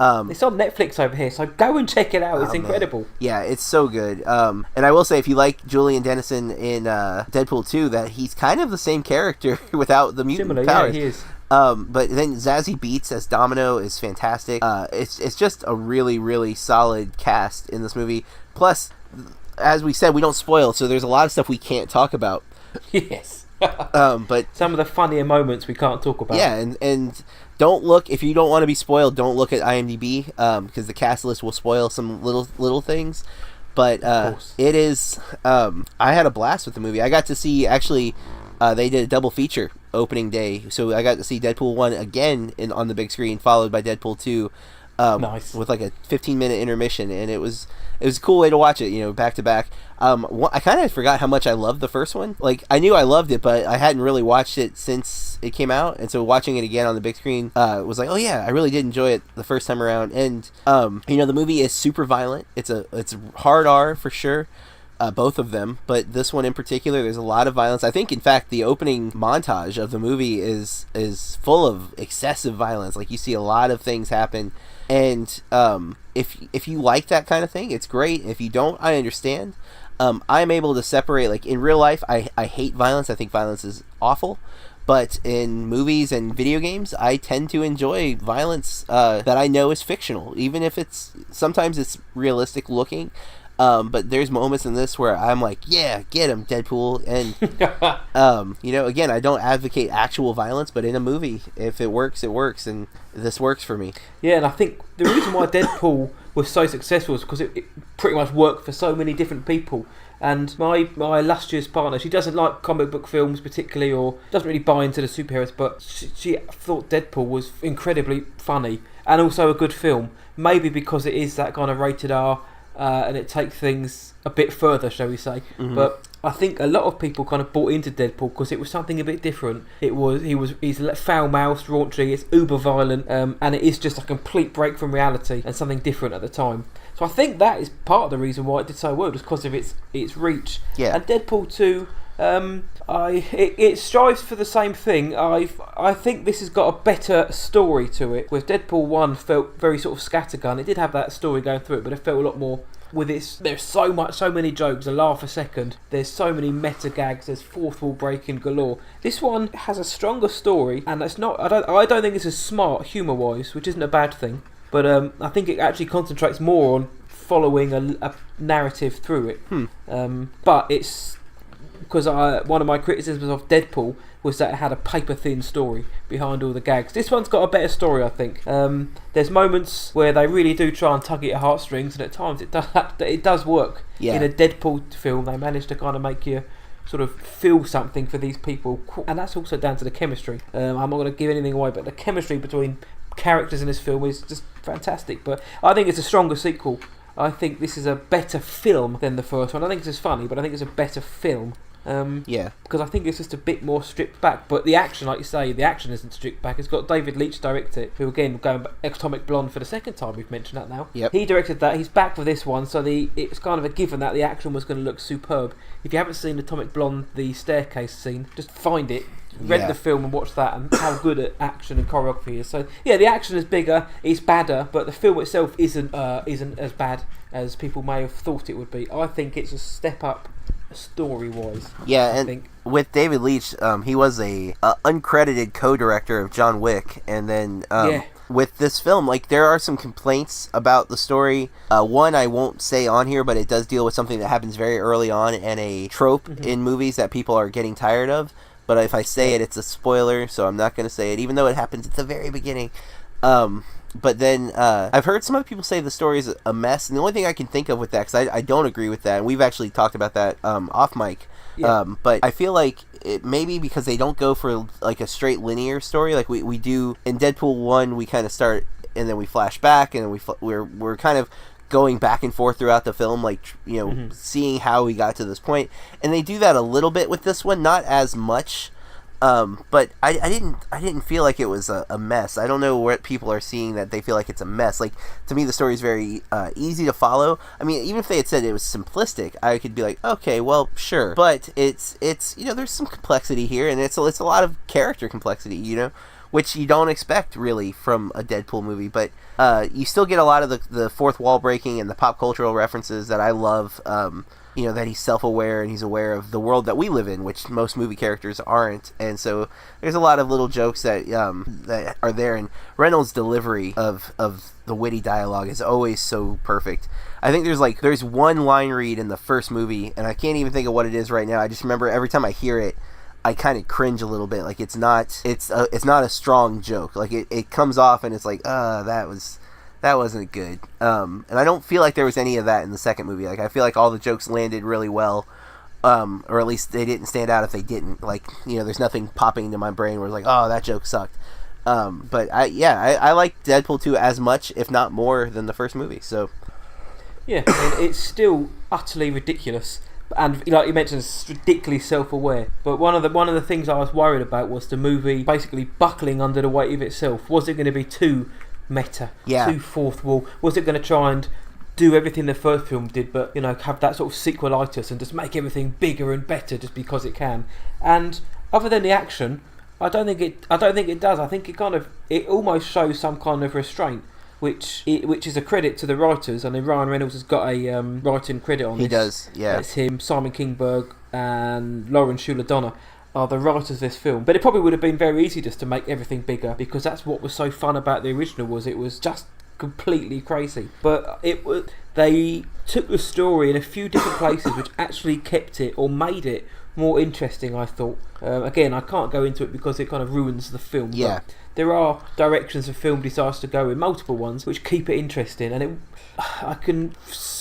It's on Netflix over here, so go and check it out. It's incredible. Man. Yeah, it's so good. And I will say, if you like Julian Dennison in Deadpool 2, that he's kind of the same character without the mutant powers. Yeah, he is. But then Zazie Beetz as Domino is fantastic. It's just a really, really solid cast in this movie. Plus, as we said, we don't spoil, so there's a lot of stuff we can't talk about. Yes. But some of the funnier moments we can't talk about. Yeah, and don't look, if you don't want to be spoiled, don't look at IMDb, because the cast list will spoil some little things. But it is, I had a blast with the movie. I got to see, actually, they did a double feature opening day, so I got to see Deadpool 1 again on the big screen, followed by Deadpool 2. Nice. With like a 15-minute intermission, and it was a cool way to watch it, back to back. I kind of forgot how much I loved the first one. Like, I knew I loved it, but I hadn't really watched it since it came out, and so watching it again on the big screen was like, oh yeah, I really did enjoy it the first time around. And the movie is super violent. It's hard R for sure. Both of them, but this one in particular, there's a lot of violence. I think, in fact, the opening montage of the movie is full of excessive violence. Like, you see a lot of things happen, and if you like that kind of thing, it's great. If you don't, I understand. I'm able to separate, like, in real life, I hate violence. I think violence is awful. But in movies and video games, I tend to enjoy violence that I know is fictional, even if sometimes it's realistic looking. But there's moments in this where I'm like, yeah, get him, Deadpool. And, again, I don't advocate actual violence, but in a movie, if it works, it works. And this works for me. Yeah, and I think the reason why Deadpool was so successful is because it pretty much worked for so many different people. And my illustrious partner, she doesn't like comic book films particularly, or doesn't really buy into the superheroes, but she thought Deadpool was incredibly funny and also a good film. Maybe because it is that kind of rated R, and it takes things a bit further, shall we say. But I think a lot of people kind of bought into Deadpool because it was something a bit different. He's foul-mouthed, raunchy, it's uber violent, and it is just a complete break from reality and something different at the time. So I think that is part of the reason why it did so well, just because of its reach. Yeah. And Deadpool 2, it strives for the same thing. I think this has got a better story to it. With Deadpool 1 felt very sort of scattergun. It did have that story going through it, but it felt a lot more with its. There's so many jokes, a laugh a second. There's so many meta gags. There's fourth wall breaking galore. This one has a stronger story, and it's not. I don't think it's as smart humor wise, which isn't a bad thing. But I think it actually concentrates more on following a narrative through it. But it's because one of my criticisms of Deadpool was that it had a paper-thin story behind all the gags. This one's got a better story, I think. There's moments where they really do try and tug at your heartstrings, and at times it does work. Yeah. In a Deadpool film, they manage to kind of make you sort of feel something for these people, and that's also down to the chemistry. I'm not going to give anything away, but the chemistry between characters in this film is just fantastic. But I think it's a stronger sequel. I think this is a better film than the first one. I think it's as funny, but I think it's a better film. Because I think it's just a bit more stripped back. But the action, like you say, the action isn't stripped back. It's got David Leitch direct it, who again going back, Atomic Blonde for the second time. We've mentioned that now. Yep. He directed that. He's back for this one, so it's kind of a given that the action was going to look superb. If you haven't seen Atomic Blonde, the staircase scene, just find it. Rent the film and watch that, and how good at action and choreography is. So yeah, the action is bigger, it's badder, but the film itself isn't as bad as people may have thought it would be. I think it's a step up story wise. Yeah, and with David Leitch, he was a uncredited co-director of John Wick, and then with this film, like, there are some complaints about the story. One I won't say on here, but it does deal with something that happens very early on, and a trope in movies that people are getting tired of. But if I say it, it's a spoiler, so I'm not going to say it, even though it happens at the very beginning. But then I've heard some other people say the story is a mess, and the only thing I can think of with that, because I don't agree with that, and we've actually talked about that off mic, but I feel like it maybe because they don't go for like a straight linear story like we do in Deadpool 1. We kind of start and then we flash back, and then we're kind of going back and forth throughout the film, like, you know, seeing how we got to this point. And they do that a little bit with this one, not as much. But I didn't feel like it was a mess. I don't know what people are seeing that they feel like it's a mess. Like, to me, the story is very easy to follow. I mean, even if they had said it was simplistic, I could be like, okay, well, sure. But it's you know, there's some complexity here, and it's a lot of character complexity, you know, which you don't expect really from a Deadpool movie. But you still get a lot of the fourth wall breaking and the pop cultural references that I love. You know, that he's self-aware and he's aware of the world that we live in, which most movie characters aren't. And so there's a lot of little jokes that that are there. And Reynolds' delivery of the witty dialogue is always so perfect. I think there's one line read in the first movie, and I can't even think of what it is right now. I just remember every time I hear it, I kind of cringe a little bit. Like, it's not a strong joke. Like, it comes off and it's like, that wasn't good. And I don't feel like there was any of that in the second movie. Like, I feel like all the jokes landed really well, or at least they didn't stand out if they didn't. Like, you know, there's nothing popping into my brain where it's like, oh, that joke sucked. But I like Deadpool 2 as much, if not more, than the first movie. So yeah, I mean, it's still utterly ridiculous. And like you mentioned, it's ridiculously self-aware. But one of the things I was worried about was the movie basically buckling under the weight of itself. Was it going to be too meta, too fourth wall? Was it going to try and do everything the first film did, but, you know, have that sort of sequelitis and just make everything bigger and better just because it can? And other than the action, I don't think it does. I think it almost shows some kind of restraint, which is a credit to the writers. I mean, Ryan Reynolds has got a writing credit on this. He does, yeah. It's him, Simon Kinberg, and Lauren Shuler-Donner are the writers of this film. But it probably would have been very easy just to make everything bigger, because that's what was so fun about the original, was it was just completely crazy. But they took the story in a few different places which actually kept it or made it more interesting, I thought. Again, I can't go into it because it kind of ruins the film. Yeah. But there are directions the film decides to go in, multiple ones, which keep it interesting. And I can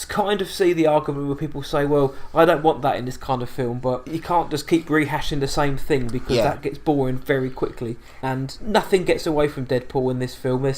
kind of see the argument where people say, well, I don't want that in this kind of film, but you can't just keep rehashing the same thing because that gets boring very quickly. And nothing gets away from Deadpool in this film.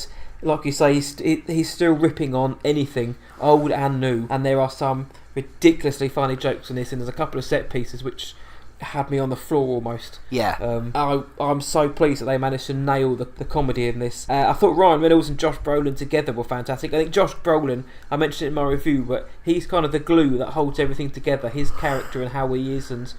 Like you say, he's still ripping on anything, old and new. And there are some ridiculously funny jokes in this, and there's a couple of set pieces which had me on the floor almost. I'm so pleased that they managed to nail the comedy in this. I thought Ryan Reynolds and Josh Brolin together were fantastic. I think Josh Brolin, I mentioned it in my review, but he's kind of the glue that holds everything together. His character and how he is, and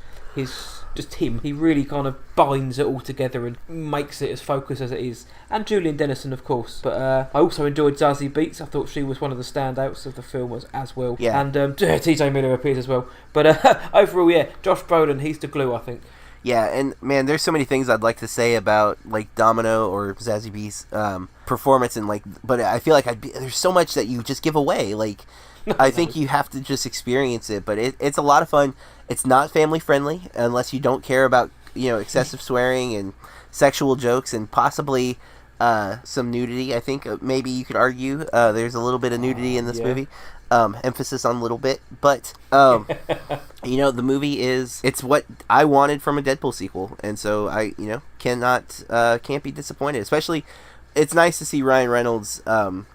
just him. He really kind of binds it all together and makes it as focused as it is. And Julian Dennison, of course. But I also enjoyed Zazie Beetz. I thought she was one of the standouts of the film as well. Yeah. And TJ Miller appears as well. But overall, Josh Brolin, he's the glue, I think. Yeah, and man, there's so many things I'd like to say about like Domino or Zazie Beetz' performance, and but I feel like there's so much that you just give away. Like, I think you have to just experience it, but it's a lot of fun. It's not family friendly unless you don't care about excessive swearing and sexual jokes and possibly some nudity. I think maybe you could argue there's a little bit of nudity in this movie. Emphasis on a little bit, but the movie it's what I wanted from a Deadpool sequel, and so I can't be disappointed. Especially, it's nice to see Ryan Reynolds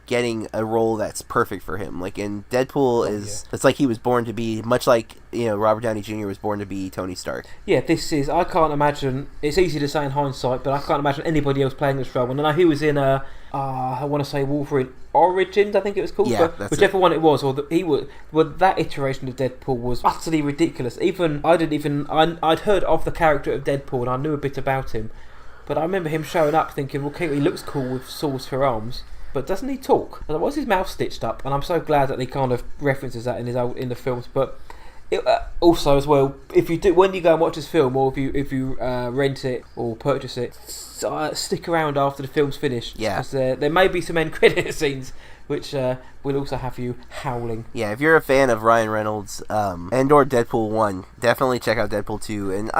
getting a role that's perfect for him. Like in Deadpool it's like he was born to be, much like Robert Downey Jr. was born to be Tony Stark. Yeah, I can't imagine. It's easy to say in hindsight, but I can't imagine anybody else playing this role. And I know he was in I want to say Wolverine Origins, I think it was called. Yeah, but whichever one it was, that iteration of Deadpool was utterly ridiculous. I'd heard of the character of Deadpool and I knew a bit about him, but I remember him showing up thinking, okay, he looks cool with swords for arms, but doesn't he talk? And why is his mouth stitched up? And I'm so glad that he kind of references that in the films. But also as well, when you go and watch this film, or if you rent it or purchase it, stick around after the film's finished. Yeah, because there may be some end credit scenes which will also have you howling. Yeah, if you're a fan of Ryan Reynolds and or Deadpool 1, definitely check out Deadpool 2. And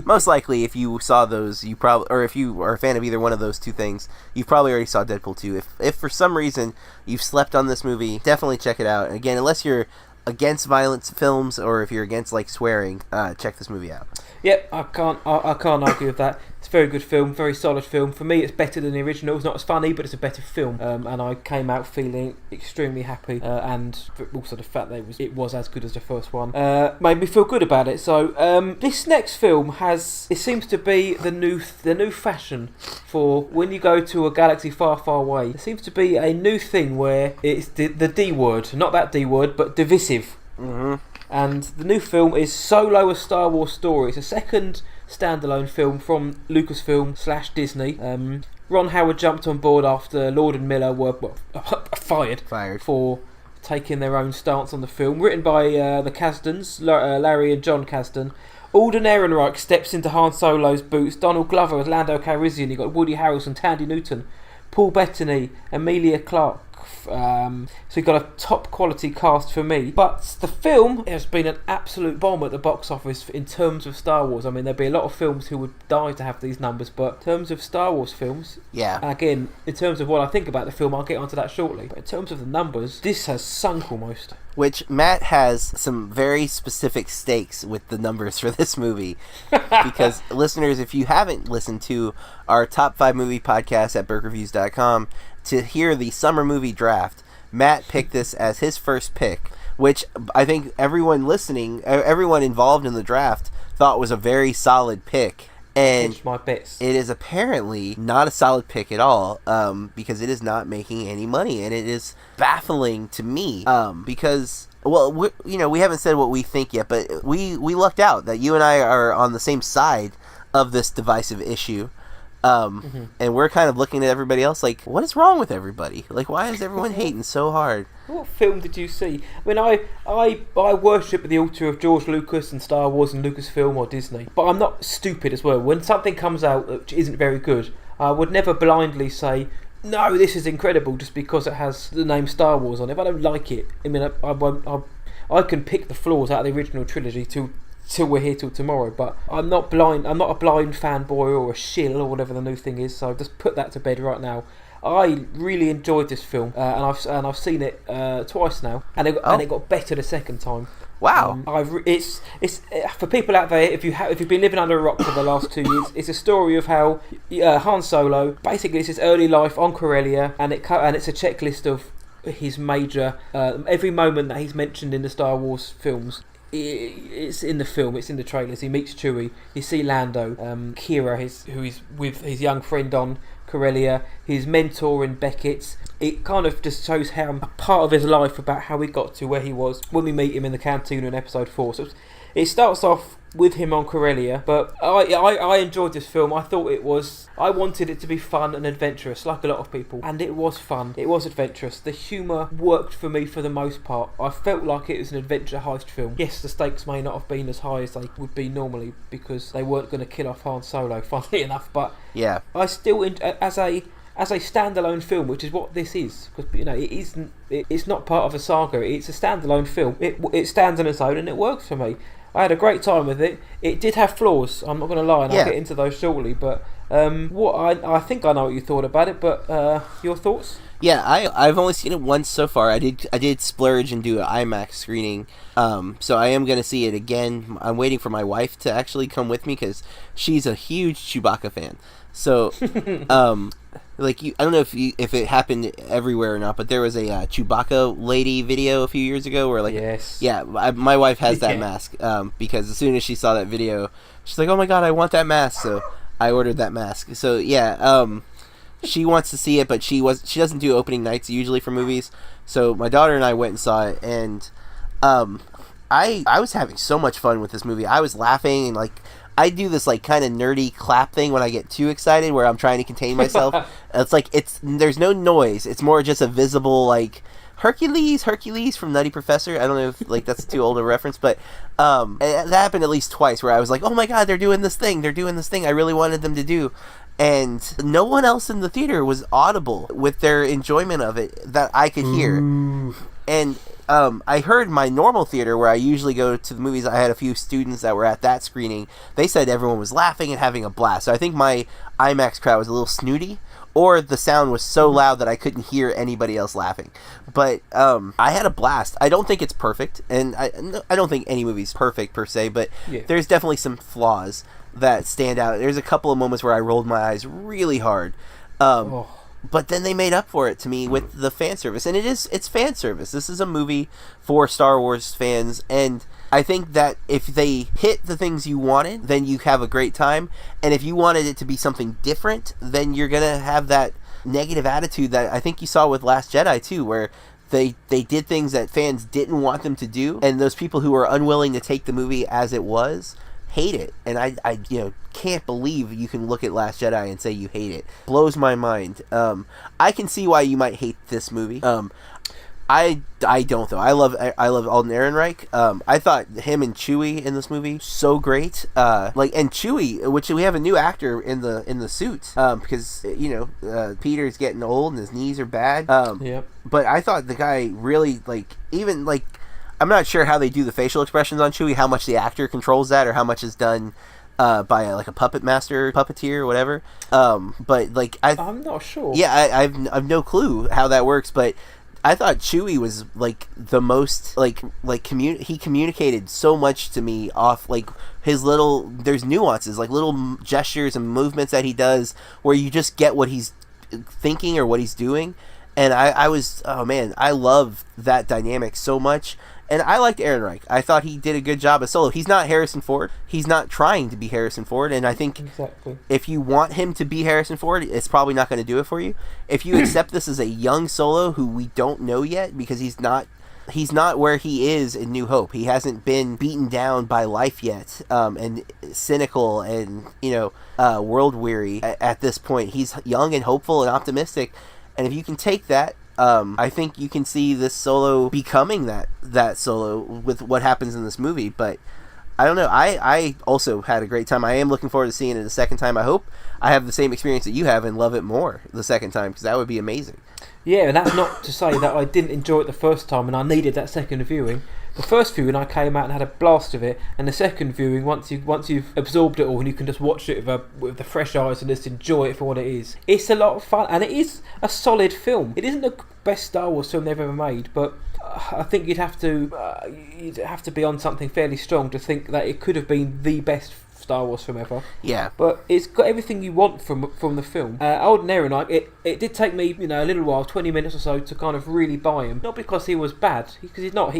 most likely, if you saw those, if you are a fan of either one of those two things, you probably already saw Deadpool 2. If for some reason you've slept on this movie, definitely check it out. And again, unless you're against violent films or if you're against swearing, check this movie out. Yep, I can't argue with that. It's a very good film, very solid film. For me, it's better than the original. It's not as funny, but it's a better film. And I came out feeling extremely happy. And also the fact that it was as good as the first one made me feel good about it. So this next film seems to be the new fashion for when you go to a galaxy far, far away. There seems to be a new thing where it's the D word, not that D word, but divisive. Mm-hmm. And the new film is Solo: A Star Wars Story. It's a second standalone film from Lucasfilm / Disney. Ron Howard jumped on board after Lord and Miller were fired for taking their own stance on the film. Written by the Kasdans, Larry and John Kasdan. Alden Ehrenreich steps into Han Solo's boots. Donald Glover as Lando Calrissian. You've got Woody Harrelson, Tandy Newton, Paul Bettany, Emilia Clarke. So you've got a top quality cast for me, but the film has been an absolute bomb at the box office in terms of Star Wars. I mean, there'd be a lot of films who would die to have these numbers, but in terms of Star Wars films, and again, in terms of what I think about the film, I'll get onto that shortly, but in terms of the numbers, this has sunk almost. Which Matt has some very specific stakes with the numbers for this movie. Because, listeners, if you haven't listened to our top 5 movie podcast at BurkeReviews.com, to hear the summer movie draft, Matt picked this as his first pick, which I think everyone involved in the draft thought was a very solid pick. And my bets. It is apparently not a solid pick at all, because it is not making any money, and it is baffling to me, because, well, we haven't said what we think yet, but we lucked out that you and I are on the same side of this divisive issue. And we're kind of looking at everybody else like, what is wrong with everybody? Like, why is everyone hating so hard? What film did you see? I mean, I worship the altar of George Lucas and Star Wars and Lucasfilm or Disney, but I'm not stupid as well. When something comes out which isn't very good, I would never blindly say, no, this is incredible just because it has the name Star Wars on it. If I don't like it, I mean, I can pick the flaws out of the original trilogy to till we're here till tomorrow. But I'm not blind. I'm not a blind fanboy or a shill or whatever the new thing is. So just put that to bed right now. I really enjoyed this film, and I've seen it twice now, and it got better the second time. Wow. It's for people out there, if you've been living under a rock for the last 2 years, it's a story of how Han Solo, basically it's his early life on Corellia, and it's a checklist of his major every moment that he's mentioned in the Star Wars films. It's in the film, it's in the trailers. He meets Chewie, you see Lando, Kira, who is with his young friend on Corellia, his mentor in Beckett. It kind of just shows how a part of his life about how he got to where he was when we meet him in the canteen in episode 4. So it starts off with him on Corellia, but I enjoyed this film. I wanted it to be fun and adventurous, like a lot of people, and it was fun. It was adventurous. The humour worked for me for the most part. I felt like it was an adventure heist film. Yes, the stakes may not have been as high as they would be normally because they weren't going to kill off Han Solo, funnily enough, but yeah, I still, as a standalone film, which is what this is, because it's not part of a saga. It's a standalone film. It stands on its own and it works for me. I had a great time with it. It did have flaws, I'm not going to lie, and I'll get into those shortly. But I think I know what you thought about it. But your thoughts? Yeah, I've only seen it once so far. I did splurge and do an IMAX screening. So I am going to see it again. I'm waiting for my wife to actually come with me because she's a huge Chewbacca fan. So, I don't know if it happened everywhere or not, but there was a Chewbacca lady video a few years ago where yes. Yeah, my wife has that mask because as soon as she saw that video, she's like, oh my god, I want that mask. So I ordered that mask. So yeah, she wants to see it, but she doesn't do opening nights usually for movies. So my daughter and I went and saw it, and I was having so much fun with this movie. I was laughing and I do this kind of nerdy clap thing when I get too excited where I'm trying to contain myself. There's no noise. It's more just a visible Hercules from Nutty Professor. I don't know if that's too old a reference, but that happened at least twice where I was like, oh my god, they're doing this thing I really wanted them to do. And no one else in the theater was audible with their enjoyment of it that I could hear. Ooh. And I heard my normal theater where I usually go to the movies. I had a few students that were at that screening. They said everyone was laughing and having a blast. So I think my IMAX crowd was a little snooty, or the sound was so loud that I couldn't hear anybody else laughing. But I had a blast. I don't think it's perfect, and I don't think any movie's perfect per se, but there's definitely some flaws that stand out. There's a couple of moments where I rolled my eyes really hard. But then they made up for it to me with the fan service. And it's fan service. This is a movie for Star Wars fans. And I think that if they hit the things you wanted, then you have a great time. And if you wanted it to be something different, then you're going to have that negative attitude that I think you saw with Last Jedi too, where they did things that fans didn't want them to do. And those people who were unwilling to take the movie as it was hate it. And I can't believe you can look at Last Jedi and say you hate it. Blows my mind. I can see why you might hate this movie. I don't though. I love Alden Ehrenreich. I thought him and Chewie in this movie so great. And Chewie, which we have a new actor in the suit. Because Peter's getting old and his knees are bad. Yep. But I thought the guy really I'm not sure how they do the facial expressions on Chewie, how much the actor controls that, or how much is done by a puppet master, puppeteer, or whatever. But I'm not sure. Yeah, I've no clue how that works, but I thought Chewie was the most he communicated so much to me off his there's nuances, little gestures and movements that he does where you just get what he's thinking or what he's doing. And I was, oh man, I love that dynamic so much. And I liked Ehrenreich. I thought he did a good job as Solo. He's not Harrison Ford. He's not trying to be Harrison Ford. And I think if you want him to be Harrison Ford, it's probably not going to do it for you. If you accept this as a young Solo who we don't know yet, because he's not where he is in New Hope. He hasn't been beaten down by life yet, and cynical and world weary at this point. He's young and hopeful and optimistic. And if you can take that, I think you can see this Solo becoming that Solo with what happens in this movie. But I don't know. I also had a great time. I am looking forward to seeing it a second time. I hope I have the same experience that you have and love it more the second time, because that would be amazing. Yeah, and that's not to say that I didn't enjoy it the first time and I needed that second viewing. The first viewing I came out and had a blast of it, and the second viewing, once you've absorbed it all and you can just watch it with the fresh eyes and just enjoy it for what it is, it's a lot of fun, and it is a solid film. It isn't the best Star Wars film they've ever made, but I think you'd have to be on something fairly strong to think that it could have been the best Star Wars film ever. Yeah. But it's got everything you want from the film. Ordinarily, it did take me, a little while, 20 minutes or so, to kind of really buy him. Not because he was bad, because he's not.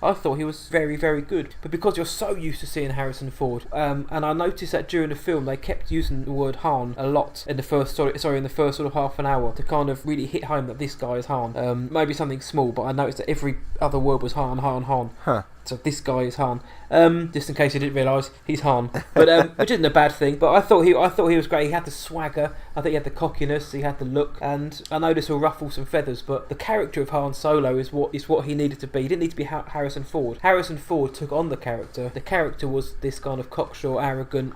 I thought he was very, very good. But because you're so used to seeing Harrison Ford, and I noticed that during the film they kept using the word Han a lot in the first sort of half an hour to kind of really hit home that this guy is Han. Maybe something small, but I noticed that every other word was Han, Han, Han. Huh. So this guy is Han. Just in case you didn't realise, he's Han. But which isn't a bad thing. But I thought he was great. He had the swagger. I think he had the cockiness. He had the look. And I know this will ruffle some feathers, but the character of Han Solo is what he needed to be. He didn't need to be Harrison Ford. Harrison Ford took on the character. The character was this kind of cocksure, arrogant,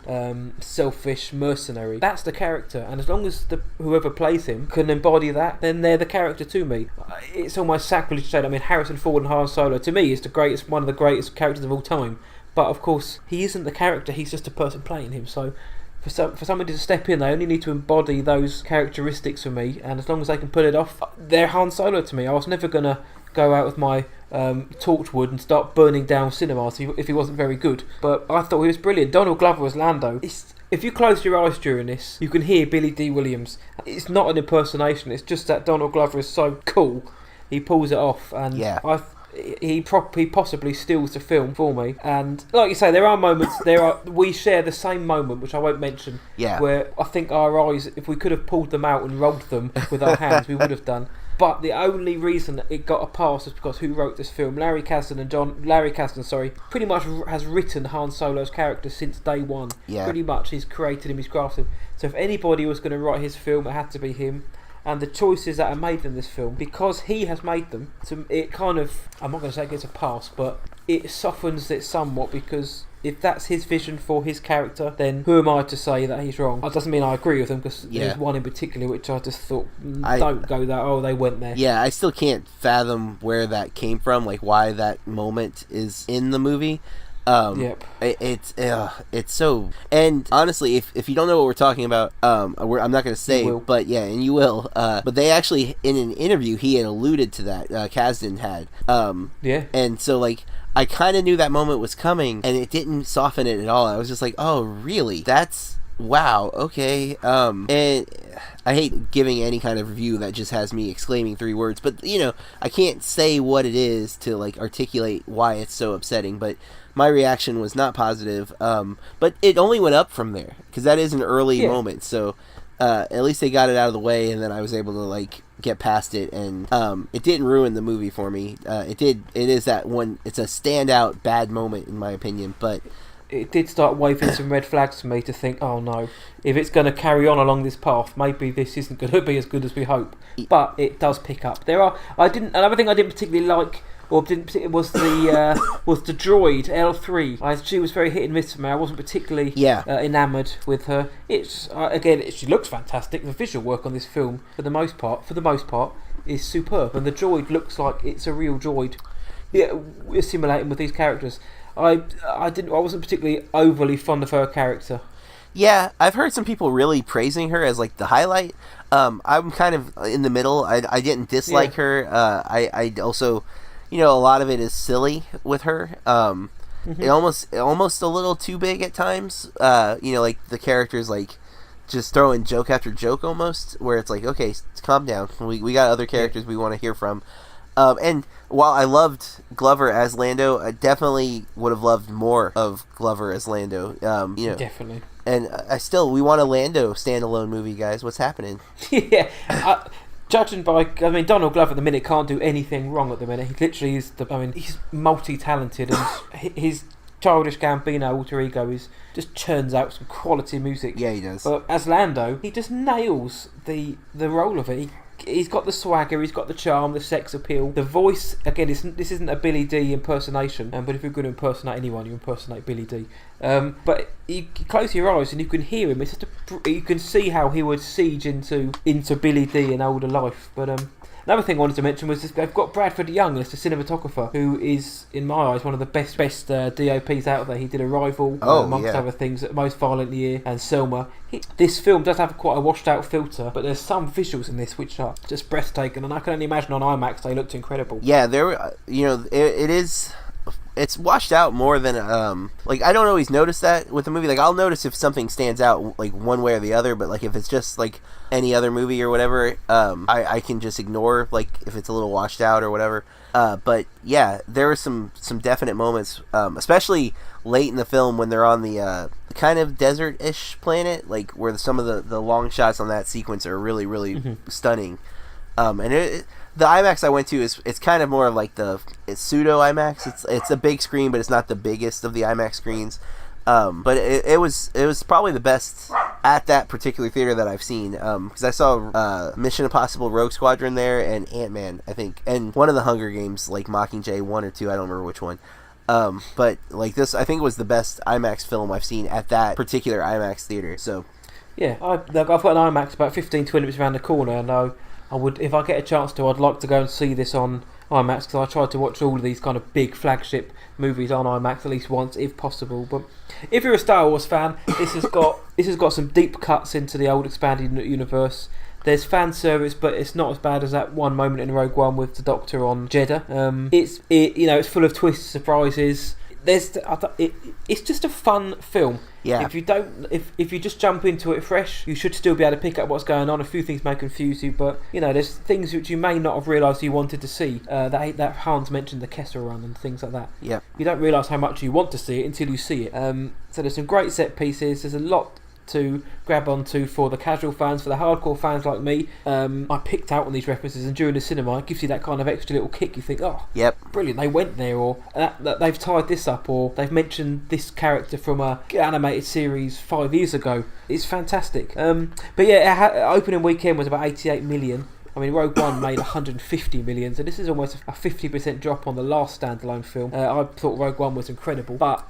selfish mercenary. That's the character. And as long as whoever plays him can embody that, then they're the character to me. It's almost sacrilege to say that. I mean, Harrison Ford and Han Solo to me is one of the greatest characters of all time, but of course he isn't the character, he's just a person playing him. So for somebody to step in, they only need to embody those characteristics for me, and as long as they can pull it off, they're Han Solo to me. I was never gonna go out with my torchwood and start burning down cinemas if he wasn't very good, but I thought he was brilliant. Donald Glover as Lando, if you close your eyes during this, you can hear Billy D. Williams. It's not an impersonation, it's just that Donald Glover is so cool, he pulls it off, and yeah. He possibly steals the film for me. And like you say, there are moments. We share the same moment, which I won't mention. Yeah. Where I think our eyes, if we could have pulled them out and rolled them with our hands, we would have done. But the only reason that it got a pass is because who wrote this film? Larry Kasdan, pretty much has written Han Solo's character since day one. Yeah. Pretty much, he's created him, he's crafted him. So if anybody was going to write his film, it had to be him. And the choices that are made in this film, because he has made them, it kind of, I'm not going to say it gets a pass, but it softens it somewhat, because if that's his vision for his character, then who am I to say that he's wrong? That doesn't mean I agree with him, because there's one in particular which I just thought, don't go there, they went there. Yeah, I still can't fathom where that came from, like why that moment is in the movie. Yep. It's so, and honestly, if you don't know what we're talking about, I'm not going to say, but yeah, and you will. But they actually, in an interview, he had alluded to that. Kasdan had. Yeah. And so, like, I kind of knew that moment was coming, and it didn't soften it at all. I was just like, oh, really? Wow, okay. And I hate giving any kind of review that just has me exclaiming 3 words, but I can't say what it is to like articulate why it's so upsetting, but my reaction was not positive. But it only went up from there, because that is an early moment, so at least they got it out of the way, and then I was able to like get past it, and it didn't ruin the movie for me. It is that one, it's a standout bad moment in my opinion, but it did start waving some red flags to me to think, oh no, if it's going to carry on along this path, maybe this isn't going to be as good as we hope. But it does pick up. Another thing I didn't particularly like, or didn't particularly, was the droid L3. She was very hit and miss for me. I wasn't particularly enamoured with her. She looks fantastic. The visual work on this film, for the most part, is superb, and the droid looks like it's a real droid. Yeah, assimilating with these characters. I wasn't particularly overly fond of her character. Yeah, I've heard some people really praising her as like the highlight. I'm kind of in the middle. I didn't dislike her. I also, a lot of it is silly with her. It almost a little too big at times. Like the character's like just throwing joke after joke almost, where it's like, okay, calm down. We got other characters we want to hear from. And while I loved Glover as Lando, I definitely would have loved more of Glover as Lando. Definitely. And we want a Lando standalone movie, guys. What's happening? Yeah. Judging by, Donald Glover at the minute can't do anything wrong at the minute. He literally is he's multi-talented, and his childish Gambino alter ego just churns out some quality music. Yeah, he does. But as Lando, he just nails the role of it. He's got the swagger, he's got the charm, the sex appeal, the voice. Again, this isn't a Billy D impersonation, but if you're going to impersonate anyone, you impersonate Billy D. But you close your eyes and you can hear him. You can see how he would siege into Billy D in older life. But Another thing I wanted to mention was they've got Bradford Young as the cinematographer, who is, in my eyes, one of the best DOPs out there. He did Arrival, amongst other things, Most Violent Year and Selma. This film does have quite a washed out filter, but there's some visuals in this which are just breathtaking, and I can only imagine on IMAX they looked incredible. Yeah, it's washed out more than like I don't always notice that with the movie. Like I'll notice if something stands out like one way or the other, but like if it's just like any other movie or whatever, I can just ignore like if it's a little washed out or whatever. But yeah, there were some definite moments, especially late in the film when they're on the kind of desert-ish planet, like where some of the long shots on that sequence are really, really stunning. And the IMAX I went to it's kind of more of like it's pseudo IMAX. It's a big screen, but it's not the biggest of the IMAX screens. But it was probably the best at that particular theater that I've seen. Because I saw Mission Impossible: Rogue Squadron there, and Ant-Man, I think, and one of the Hunger Games, like Mockingjay 1 or 2. I don't remember which one. But like this, I think it was the best IMAX film I've seen at that particular IMAX theater. So yeah, I've got an IMAX about 15-20 minutes around the corner, and I would, if I get a chance to, I'd like to go and see this on IMAX, because I try to watch all of these kind of big flagship movies on IMAX at least once, if possible. But if you're a Star Wars fan, this has got some deep cuts into the old expanded universe. There's fan service, but it's not as bad as that one moment in Rogue One with the Doctor on Jeddah. It's full of twists, surprises. It's just a fun film. Yeah. If you just jump into it fresh, you should still be able to pick up what's going on. A few things may confuse you, but there's things which you may not have realised you wanted to see. That Hans mentioned, the Kessel Run and things like that. Yeah. You don't realise how much you want to see it until you see it. So there's some great set pieces. There's a lot to grab onto for the casual fans. For the hardcore fans like me, I picked out on these references, and during the cinema it gives you that kind of extra little kick. You think, oh, yep, brilliant, they went there, or that they've tied this up, or they've mentioned this character from a animated series 5 years ago. It's fantastic. But yeah, opening weekend was about 88 million. I mean, Rogue One made 150 million, so this is almost a 50% drop on the last standalone film. I thought Rogue One was incredible, but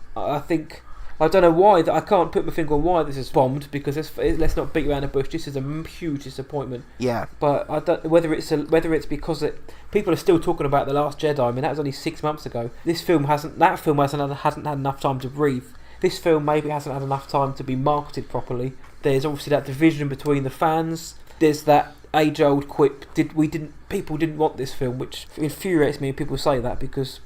I don't know why. I can't put my finger on why this is bombed, because let's not beat around the bush. This is a huge disappointment. Yeah. But I don't whether it's because people are still talking about The Last Jedi. I mean, that was only 6 months ago. That film hasn't had enough time to breathe. This film maybe hasn't had enough time to be marketed properly. There's obviously that division between the fans. There's that age-old quip. People didn't want this film, which infuriates me when people say that, because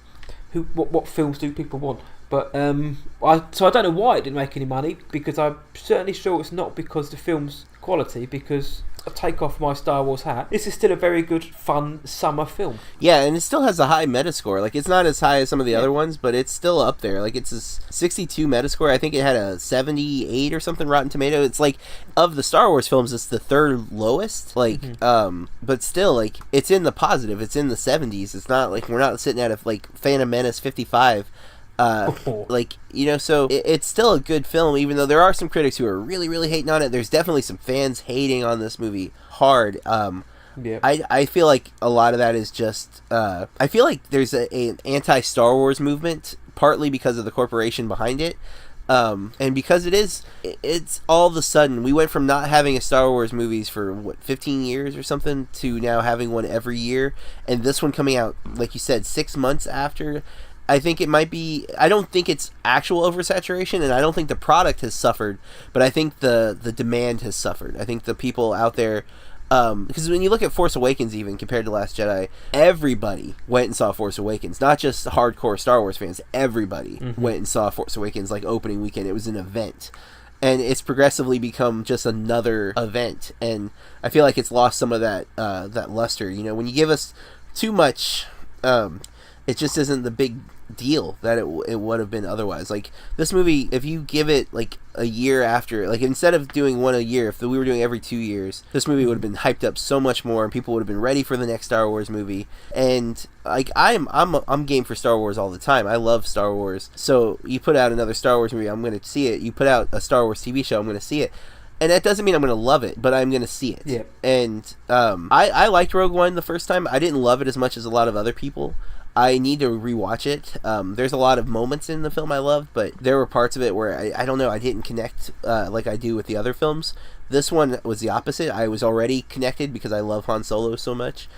what films do people want? But so I don't know why it didn't make any money, because I'm certainly sure it's not because the film's quality, because I take off my Star Wars hat. This is still a very good, fun summer film. Yeah, and it still has a high Metascore. Like, it's not as high as some of the other ones, but it's still up there. Like, it's a 62 Metascore. I think it had a 78 or something Rotten Tomato. It's like, of the Star Wars films, it's the third lowest. Like, but still, like, it's in the positive. It's in the 70s. It's not like we're not sitting at a like Phantom Menace 55. So it's still a good film, even though there are some critics who are really, really hating on it. There's definitely some fans hating on this movie hard. I feel like a lot of that is just I feel like there's an anti-Star Wars movement, partly because of the corporation behind it, and because it's all of a sudden we went from not having a Star Wars movies for 15 years or something to now having one every year, and this one coming out, like you said, 6 months after. I think it might be. I don't think it's actual oversaturation, and I don't think the product has suffered, but I think the demand has suffered. I think the people out there, because when you look at Force Awakens, even compared to Last Jedi, everybody went and saw Force Awakens. Not just hardcore Star Wars fans. Everybody went and saw Force Awakens like opening weekend. It was an event, and it's progressively become just another event. And I feel like it's lost some of that luster. When you give us too much. It just isn't the big deal that it would have been otherwise. Like, this movie, if you give it like a year after, like, instead of doing one a year, if we were doing every 2 years, this movie would have been hyped up so much more, and people would have been ready for the next Star Wars movie. And like, I'm game for Star Wars all the time. I love Star Wars. So you put out another Star Wars movie, I'm going to see it. You put out a Star Wars TV show, I'm going to see it. And that doesn't mean I'm going to love it, but I'm going to see it. Yeah. And I liked Rogue One the first time. I didn't love it as much as a lot of other people. I need to rewatch it. There's a lot of moments in the film I love, but there were parts of it where I don't know, I didn't connect like I do with the other films. This one was the opposite. I was already connected because I love Han Solo so much.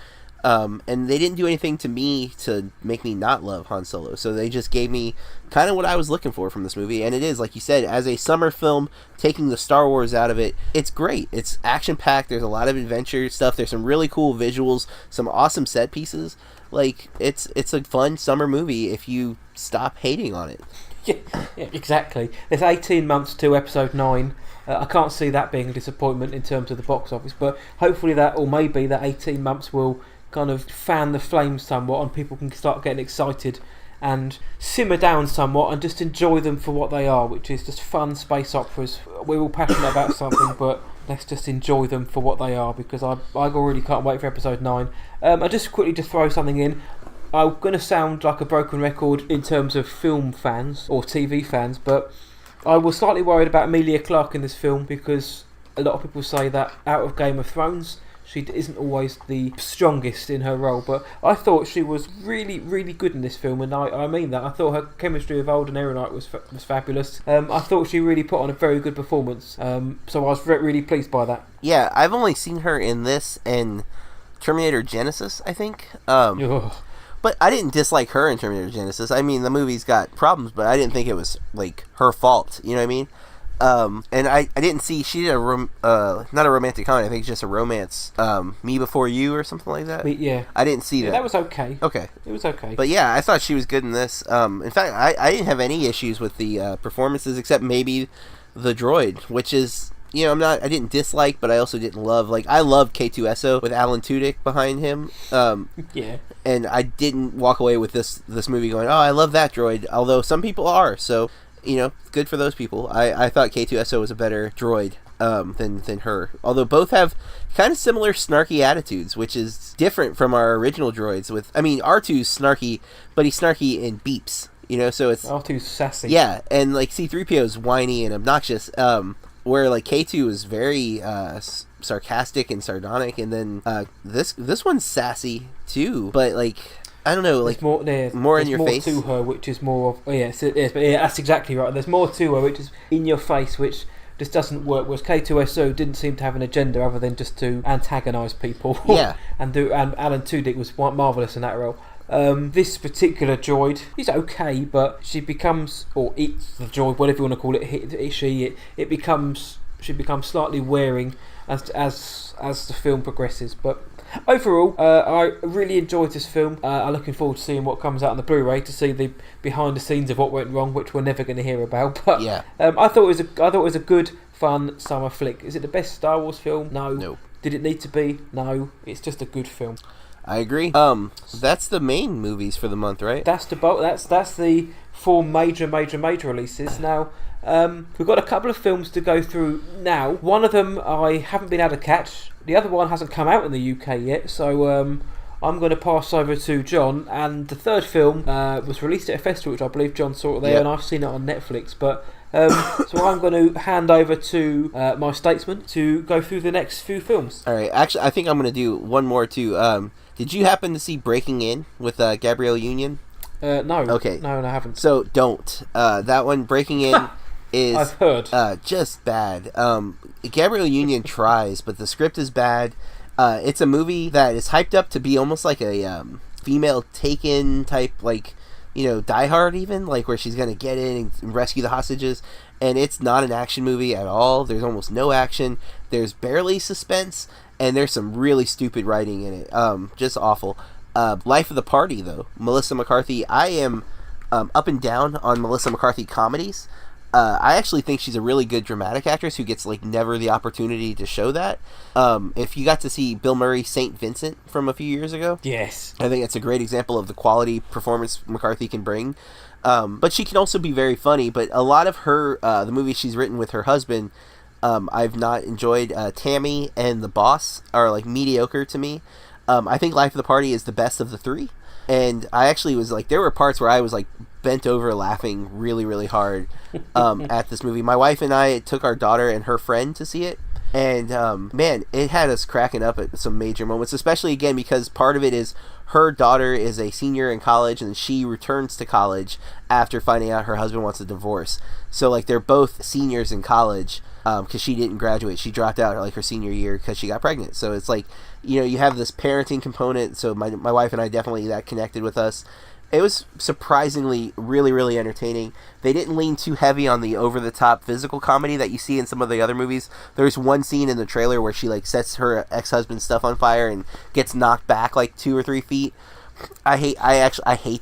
And they didn't do anything to me to make me not love Han Solo. So they just gave me kind of what I was looking for from this movie. And it is, like you said, as a summer film, taking the Star Wars out of it, it's great. It's action-packed. There's a lot of adventure stuff. There's some really cool visuals, some awesome set pieces. Like, it's a fun summer movie if you stop hating on it. Yeah, exactly. There's 18 months to episode 9. I can't see that being a disappointment in terms of the box office, but hopefully that, or maybe that 18 months will kind of fan the flames somewhat and people can start getting excited and simmer down somewhat and just enjoy them for what they are, which is just fun space operas. We're all passionate about something, but let's just enjoy them for what they are, because I already can't wait for episode 9. I just quickly just throw something in. I'm going to sound like a broken record in terms of film fans or TV fans, but I was slightly worried about Emilia Clarke in this film, because a lot of people say that out of Game of Thrones she isn't always the strongest in her role, but I thought she was really, really good in this film, and I mean that. I thought her chemistry with Alden Ehrenreich was fabulous. I thought she really put on a very good performance, so I was really pleased by that. Yeah, I've only seen her in this and Terminator Genesis, I think. But I didn't dislike her in Terminator Genesis. I mean, the movie's got problems, but I didn't think it was, like, her fault. You know what I mean? And I didn't see, she did not a romantic comedy, I think it's just a romance, Me Before You or something like that. Yeah. I didn't see that. That was okay. Okay. It was okay. But yeah, I thought she was good in this. In fact, I didn't have any issues with the performances except maybe the droid, which is, you know, I didn't dislike, but I also didn't love. Like, I loved K2SO with Alan Tudyk behind him. Yeah. And I didn't walk away with this movie going, oh, I love that droid, although some people are, so, you know, good for those people. I thought K2SO was a better droid than her. Although both have kind of similar snarky attitudes, which is different from our original droids. R2's snarky, but he's snarky in beeps, you know, so it's... R2's sassy. Yeah, and, like, C-3PO is whiny and obnoxious, where, like, K2 is very sarcastic and sardonic, and then this one's sassy, too, but, like... I don't know, like, more in your face. There's more to her, which is more of... Oh, yes, it is. But yeah, that's exactly right. There's more to her, which is in your face, which just doesn't work. Whereas K2SO didn't seem to have an agenda other than just to antagonise people. Yeah. and Alan Tudyk was marvellous in that role. This particular droid is okay, but she becomes... Or it's the droid, whatever you want to call it, she becomes slightly wearing as the film progresses, but... Overall, I really enjoyed this film. I'm looking forward to seeing what comes out on the Blu-ray, to see the behind the scenes of what went wrong, which we're never going to hear about. But yeah, I thought it was a good, fun summer flick. Is it the best Star Wars film? No. Did it need to be? No. It's just a good film. I agree. That's the main movies for the month, right? That's the 4 major releases. Now, we've got a couple of films to go through now. One of them I haven't been able to catch. The other one hasn't come out in the UK yet, so I'm going to pass over to John. And the third film was released at a festival, which I believe John saw it there, and I've seen it on Netflix. But so I'm going to hand over to my statesman to go through the next few films. All right. Actually, I think I'm going to do one more too. Did you happen to see Breaking In with Gabrielle Union? No. Okay. No, I haven't. So don't. That one, Breaking In, is I've heard. Just bad. Gabrielle Union tries, but the script is bad. It's a movie that is hyped up to be almost like a female Taken type, like, you know, Die Hard even, like where she's gonna get in and rescue the hostages. And it's not an action movie at all. There's almost no action. There's barely suspense, and there's some really stupid writing in it. Just awful. Life of the Party, though. Melissa McCarthy. I am up and down on Melissa McCarthy comedies. I actually think she's a really good dramatic actress who gets, like, never the opportunity to show that. If you got to see Bill Murray's St. Vincent from a few years ago, yes, I think it's a great example of the quality performance McCarthy can bring. But she can also be very funny. But a lot of her, the movies she's written with her husband, I've not enjoyed. Tammy and The Boss are, like, mediocre to me. I think Life of the Party is the best of the three. And I actually was, like, there were parts where I was, like, bent over laughing really, really hard at this movie. My wife and I took our daughter and her friend to see it. And, man, it had us cracking up at some major moments, especially, again, because part of it is her daughter is a senior in college and she returns to college after finding out her husband wants a divorce. So, like, they're both seniors in college. because she didn't graduate. She dropped out like her senior year because she got pregnant. So it's like, you have this parenting component. So my wife and I definitely, that connected with us. It was surprisingly really, really entertaining. They didn't lean too heavy on the over-the-top physical comedy that you see in some of the other movies. There's one scene in the trailer where she like sets her ex-husband's stuff on fire and gets knocked back like 2 or 3 feet. I hate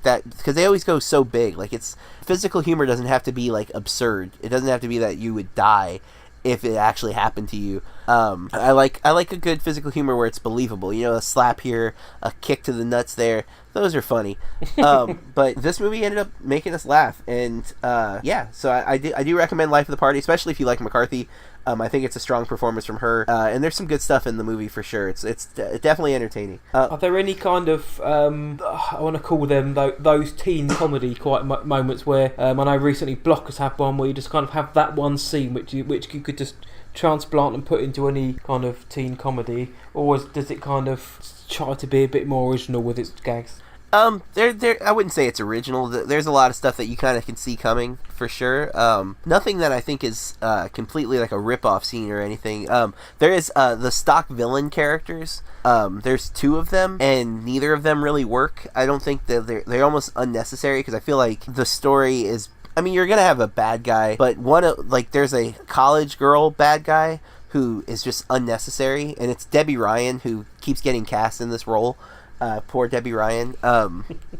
that because they always go so big. Like, it's physical humor doesn't have to be like absurd. It doesn't have to be that you would die if it actually happened to you. I like a good physical humor where it's believable. A slap here, a kick to the nuts there. Those are funny. But this movie ended up making us laugh, and so I do recommend Life of the Party, especially if you like McCarthy. I think it's a strong performance from her, and there's some good stuff in the movie for sure. It's definitely entertaining. Are there any kind of I want to call them those teen comedy moments where I know recently Blockers had one where you just kind of have that one scene which you could just transplant and put into any kind of teen comedy, or does it kind of try to be a bit more original with its gags? I wouldn't say it's original. There's a lot of stuff that you kind of can see coming, for sure. Nothing that I think is completely like a rip-off scene or anything. There is the stock villain characters. There's 2 of them, and neither of them really work. I don't think that they're almost unnecessary, because I feel like the story is... I mean, you're gonna have a bad guy, but there's a college girl bad guy who is just unnecessary, and it's Debbie Ryan who keeps getting cast in this role. Poor Debbie Ryan,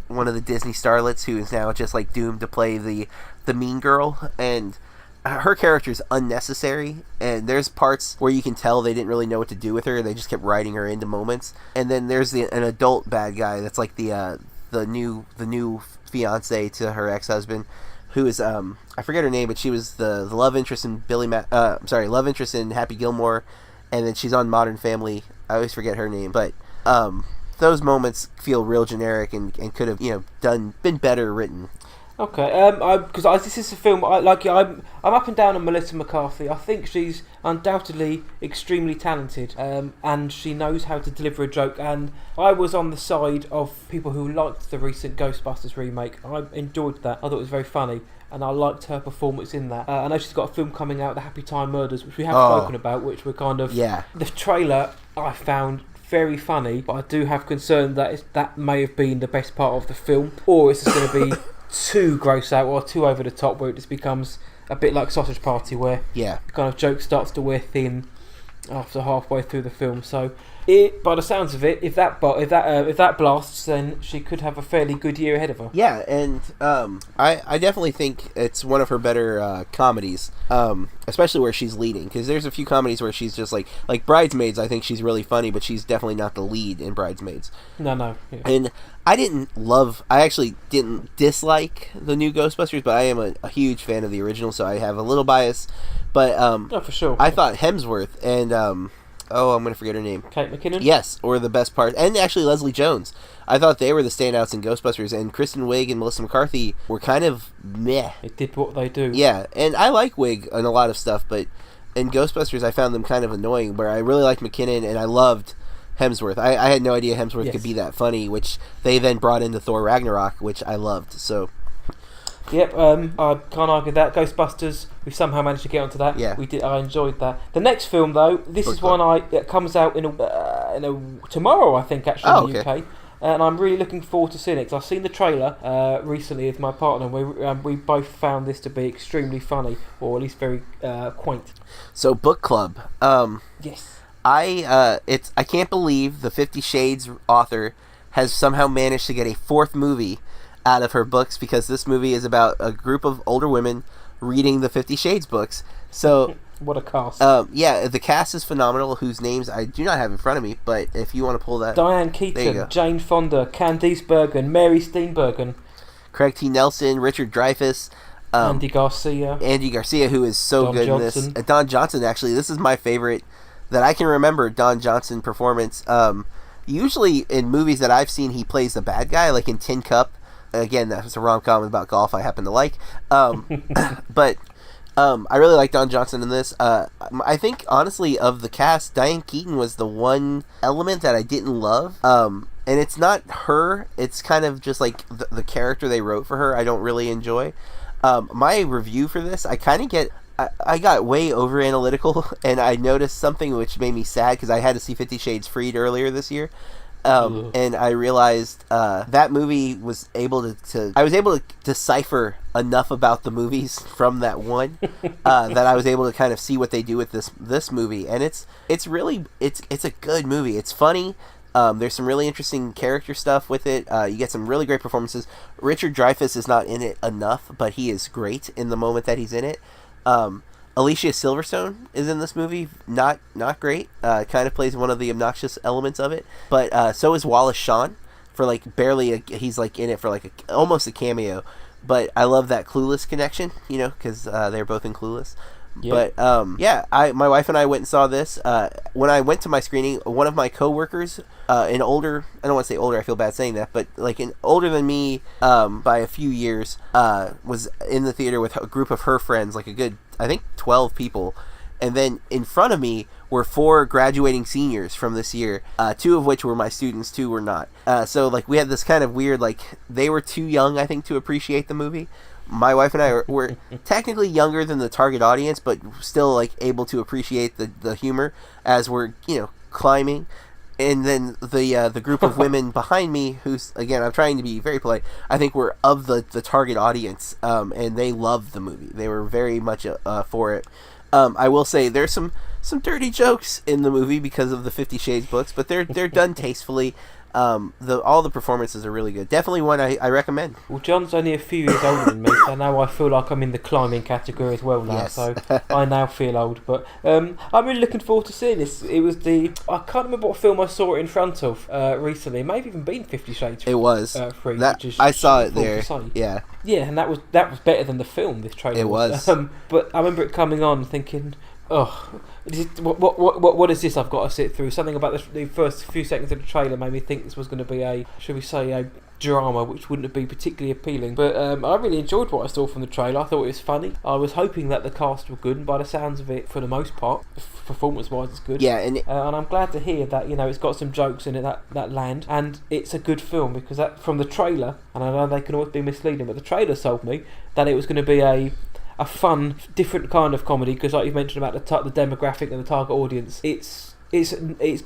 one of the Disney starlets who is now just like doomed to play the mean girl, and her character is unnecessary, and there's parts where you can tell they didn't really know what to do with her. They just kept writing her into moments. And then there's an adult bad guy that's like the new fiance to her ex-husband, who is I forget her name, but she was the love interest in love interest in Happy Gilmore, and then she's on Modern Family. I always forget her name, but those moments feel real generic and could have been better written. Okay, because this is a film I'm up and down on Melissa McCarthy. I think she's undoubtedly extremely talented, and she knows how to deliver a joke. And I was on the side of people who liked the recent Ghostbusters remake. I enjoyed that. I thought it was very funny, and I liked her performance in that. I know she's got a film coming out, The Happy Time Murders, which we have spoken about, which we're kind of... Yeah. The trailer I found very funny, but I do have concern that may have been the best part of the film, or it's just going to be too gross out or too over the top, where it just becomes a bit like Sausage Party, where the kind of joke starts to wear thin after halfway through the film. So by the sounds of it, if that blasts, then she could have a fairly good year ahead of her. Yeah, and I definitely think it's one of her better comedies, especially where she's leading, because there's a few comedies where she's just like Bridesmaids. I think she's really funny, but she's definitely not the lead in Bridesmaids. No. Yeah. And I actually didn't dislike the new Ghostbusters, but I am a huge fan of the original, so I have a little bias. But for sure. I thought Hemsworth and I'm going to forget her name. Kate McKinnon? Yes, or the best part. And actually Leslie Jones. I thought they were the standouts in Ghostbusters, and Kristen Wiig and Melissa McCarthy were kind of meh. It did what they do. Yeah, and I like Wiig in a lot of stuff, but in Ghostbusters I found them kind of annoying, where I really liked McKinnon, and I loved Hemsworth. I had no idea Hemsworth could be that funny, which they then brought into Thor Ragnarok, which I loved, so... Yep, I can't argue that. Ghostbusters, we somehow managed to get onto that. Yeah. We did. I enjoyed that. The next film, though, this is one that comes out in tomorrow, I think, actually, in the UK. And I'm really looking forward to seeing it, because I've seen the trailer recently with my partner, and we both found this to be extremely funny, or at least very quaint. So, book club. Yes. I can't believe the 50 Shades author has somehow managed to get a 4th movie out of her books, because this movie is about a group of older women reading the 50 Shades books. So what a cast. Yeah, the cast is phenomenal, whose names I do not have in front of me, but if you want to pull that... Diane Keaton, Jane Fonda, Candice Bergen, Mary Steenburgen, Craig T. Nelson, Richard Dreyfuss, Andy Garcia, who is so Don good Johnson. in this. Don Johnson, actually, this is my favorite that I can remember Don Johnson performance. Usually in movies that I've seen, he plays the bad guy, like in Tin Cup. Again, that was a rom-com about golf I happen to like. But I really like Don Johnson in this. I think, honestly, of the cast, Diane Keaton was the one element that I didn't love. And it's not her. It's kind of just like the character they wrote for her I don't really enjoy. My review for this, I kind of get I got way over analytical, and I noticed something which made me sad because I had to see 50 Shades Freed earlier this year. And I realized that movie was able I was able to decipher enough about the movies from that one that I was able to kind of see what they do with this movie, and it's a good movie. It's funny. There's some really interesting character stuff with it. You get some really great performances. Richard Dreyfuss is not in it enough, but he is great in the moment that he's in it. Alicia Silverstone is in this movie. Not great. Kind of plays one of the obnoxious elements of it. But so is Wallace Shawn for like barely. He's like in it for like almost a cameo. But I love that Clueless connection, because they're both in Clueless. Yeah. But my wife and I went and saw this. When I went to my screening, one of my coworkers, an older, I don't want to say older, I feel bad saying that, but like an older than me by a few years, was in the theater with a group of her friends, like a good, I think 12 people. And then in front of me were 4 graduating seniors from this year, 2 of which were my students, 2 were not. So like we had this kind of weird, like they were too young, I think, to appreciate the movie. My wife and I were technically younger than the target audience, but still like able to appreciate the humor as we're climbing. And then the group of women behind me, who's, again, I'm trying to be very polite, I think were of the target audience, and they loved the movie. They were very much for it. I will say there's some dirty jokes in the movie because of the 50 Shades books, but they're done tastefully. All the performances are really good. Definitely one I recommend. Well, John's only a few years older than me, so now I feel like I'm in the climbing category as well now. Yes. So I now feel old, but I'm really looking forward to seeing this. It was I can't remember what film I saw it in front of recently. It may have even been 50 Shades. It was. Free, I saw it there. Yeah. Yeah, and that was better than the film. This trailer. It was. But I remember it coming on, thinking, what is this I've got to sit through? Something about the first few seconds of the trailer made me think this was going to be a drama, which wouldn't have been particularly appealing. But I really enjoyed what I saw from the trailer. I thought it was funny. I was hoping that the cast were good, and by the sounds of it, for the most part, performance-wise, it's good. Yeah, and I'm glad to hear that it's got some jokes in it that land, and it's a good film because that from the trailer, and I know they can always be misleading, but the trailer sold me that it was going to be a fun, different kind of comedy, because like you mentioned about the demographic and the target audience, it's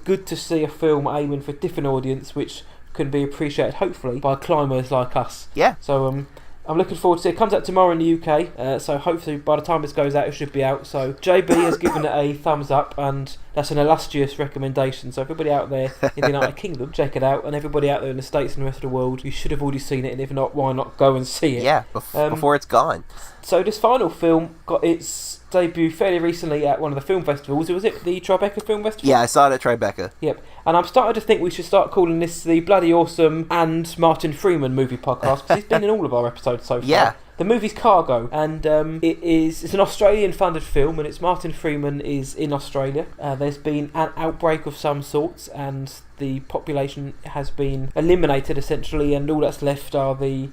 good to see a film aiming for a different audience, which can be appreciated hopefully by climbers like us. Yeah. So I'm looking forward to it. It comes out tomorrow in the UK, so hopefully by the time this goes out, it should be out. So JB has given it a thumbs up, and that's an illustrious recommendation. So everybody out there in the United Kingdom, check it out, and everybody out there in the States and the rest of the world, you should have already seen it, and if not, why not go and see it? Yeah, before it's gone. So this final film got its debut fairly recently at one of the film festivals. Was it the Tribeca Film Festival? Yeah, I saw it at Tribeca. Yep. And I'm starting to think we should start calling this the Bloody Awesome and Martin Freeman movie podcast, because he's been in all of our episodes so far. Yeah. The movie's Cargo, and it's an Australian-funded film, and it's Martin Freeman is in Australia. There's been an outbreak of some sorts, and the population has been eliminated essentially, and all that's left are the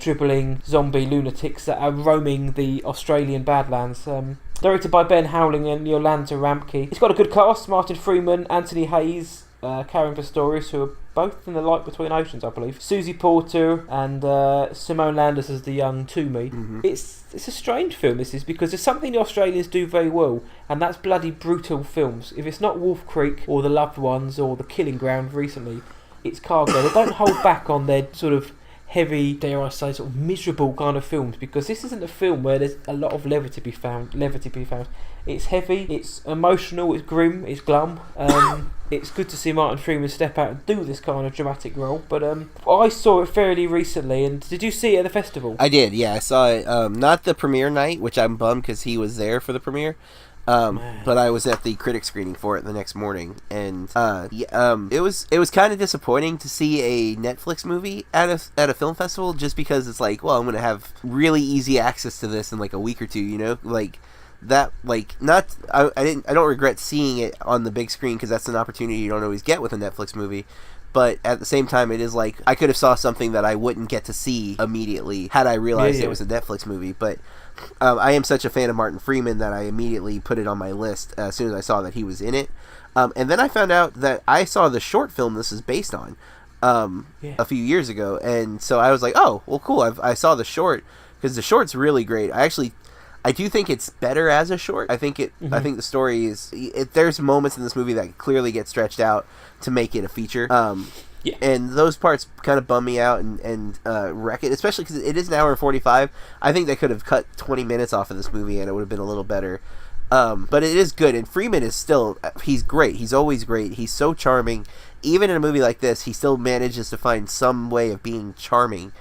dribbling zombie lunatics that are roaming the Australian Badlands. Directed by Ben Howling and Yolanda Ramke. It's got a good cast: Martin Freeman, Anthony Hayes, Karen Pistorius, who are both in The Light Between Oceans, I believe. Susie Porter and Simone Landers as the young Toomey. Mm-hmm. It's a strange film, this is, because there's something the Australians do very well, and that's bloody brutal films. If it's not Wolf Creek or The Loved Ones or The Killing Ground recently, it's Cargo. They don't hold back on their sort of heavy, dare I say, sort of miserable kind of films, because this isn't a film where there's a lot of levity to be found. It's heavy, it's emotional, it's grim, it's glum. It's good to see Martin Freeman step out and do this kind of dramatic role. But I saw it fairly recently, and did you see it at the festival? I did, yeah. I saw it, not the premiere night, which I'm bummed because he was there for the premiere. But I was at the critic screening for it the next morning, and it was kind of disappointing to see a Netflix movie at a film festival, just because it's like, well, I'm gonna have really easy access to this in like a week or two, like that. Like, not I don't regret seeing it on the big screen, because that's an opportunity you don't always get with a Netflix movie. But at the same time, it is like I could have saw something that I wouldn't get to see immediately had I realized it was a Netflix movie. But I am such a fan of Martin Freeman that I immediately put it on my list as soon as I saw that he was in it. And then I found out that I saw the short film this is based on a few years ago. And so I was like, oh, well, cool. I saw the short, because the short's really great. I do think it's better as a short. I think I think the story is. There's moments in this movie that clearly get stretched out to make it a feature. Yeah. And those parts kind of bum me out and wreck it, especially because it is an hour and 45. I think they could have cut 20 minutes off of this movie and it would have been a little better. But it is good, and Freeman is still, he's great. He's always great. He's so charming. Even in a movie like this, he still manages to find some way of being charming.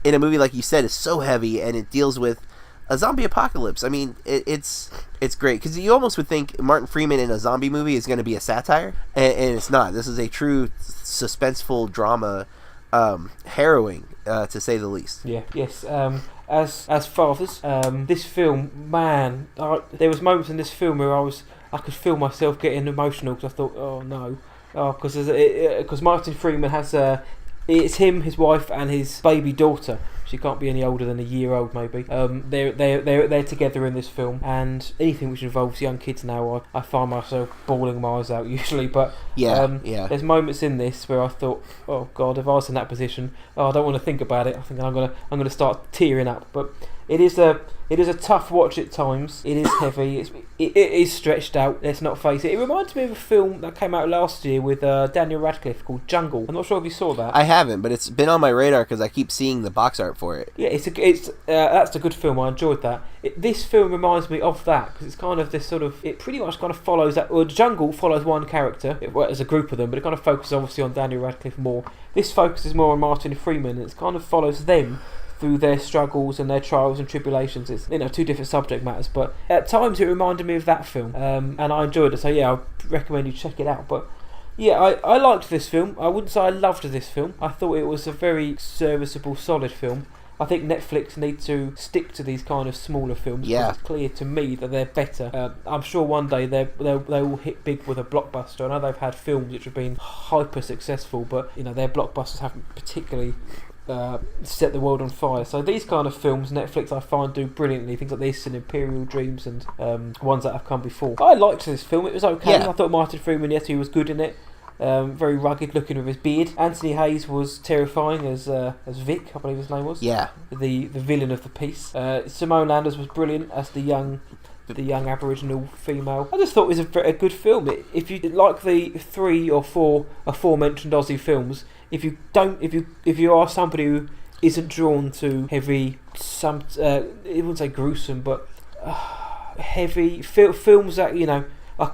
In a movie, like you said, is so heavy, and it deals with a zombie apocalypse. I mean, it's great, because you almost would think Martin Freeman in a zombie movie is going to be a satire, and it's not. This is a true suspenseful drama, harrowing, to say the least. Yeah. Yes. As fathers, this film, man, there was moments in this film where I could feel myself getting emotional because I thought, oh no, because Martin Freeman has it's him, his wife, and his baby daughter. She can't be any older than a year old, maybe. They're together in this film, and anything which involves young kids now, I find myself bawling my eyes out usually. But there's moments in this where I thought, oh God, if I was in that position, I don't want to think about it. I think I'm gonna start tearing up. But it is a tough watch at times. It is heavy. It is stretched out. Let's not face it. It reminds me of a film that came out last year with Daniel Radcliffe called Jungle. I'm not sure if you saw that. I haven't, but it's been on my radar because I keep seeing the box art for it. Yeah, that's a good film. I enjoyed that. This film reminds me of that because it's kind of this sort of. It pretty much kind of follows that. Well, Jungle follows one character, as a group of them, but it kind of focuses obviously on Daniel Radcliffe more. This focuses more on Martin Freeman, and it kind of follows them through their struggles and their trials and tribulations. It's two different subject matters, but at times it reminded me of that film, and I enjoyed it. So yeah, I recommend you check it out. But yeah, I liked this film. I wouldn't say I loved this film. I thought it was a very serviceable, solid film. I think Netflix need to stick to these kind of smaller films. Yeah. It's clear to me that they're better. I'm sure one day they will hit big with a blockbuster. I know they've had films which have been hyper successful, but their blockbusters haven't particularly set the world on fire. So these kind of films, Netflix, I find do brilliantly. Things like this and Imperial Dreams and ones that have come before. I liked this film. It was okay. Yeah. I thought Martin Freeman, yes, he was good in it. Very rugged looking with his beard. Anthony Hayes was terrifying as Vic, I believe his name was. Yeah. The villain of the piece. Simone Landers was brilliant as the young Aboriginal female. I just thought it was a good film. If you like the 3 or 4 aforementioned Aussie films, if you are somebody who isn't drawn to heavy, I wouldn't say gruesome, but heavy films that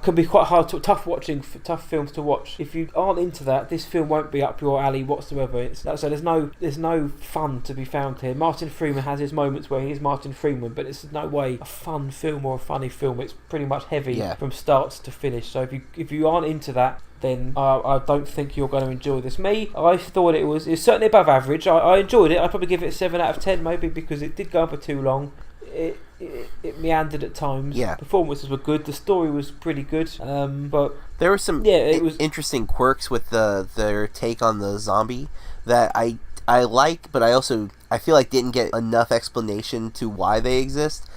can be quite tough films to watch. If you aren't into that, this film won't be up your alley whatsoever. So there's no fun to be found here. Martin Freeman has his moments where he is Martin Freeman, but it's no way a fun film or a funny film. It's pretty much heavy from start to finish. So if you aren't into that, then I don't think you're going to enjoy this. I thought it's certainly above average. I enjoyed it. I'd probably give it a 7 out of 10 maybe, because it did go on for too long. It meandered at times. Yeah. Performances were good. The story was pretty good. But there were some interesting quirks with their take on the zombie that I like, but I feel like didn't get enough explanation to why they exist.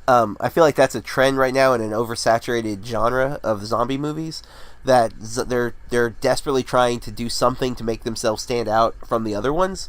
I feel like that's a trend right now in an oversaturated genre of zombie movies, that they're desperately trying to do something to make themselves stand out from the other ones.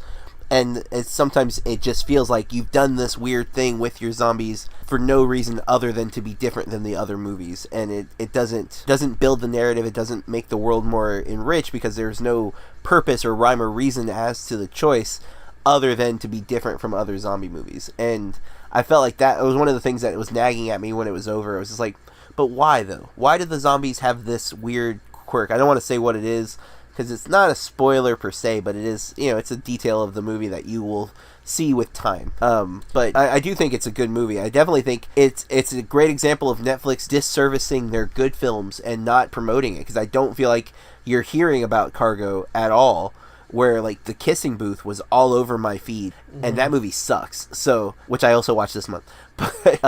And sometimes it just feels like you've done this weird thing with your zombies for no reason other than to be different than the other movies. And it doesn't build the narrative. It doesn't make the world more enriched because there's no purpose or rhyme or reason as to the choice other than to be different from other zombie movies. And I felt like that was one of the things that was nagging at me when it was over. It was just like, but why though? Why did the zombies have this weird quirk? I don't want to say what it is, because it's not a spoiler per se, but it is, it's a detail of the movie that you will see with time. But I do think it's a good movie. I definitely think it's a great example of Netflix disservicing their good films and not promoting it, because I don't feel like you're hearing about Cargo at all, where like The Kissing Booth was all over my feed, and that movie sucks. So, which I also watched this month. But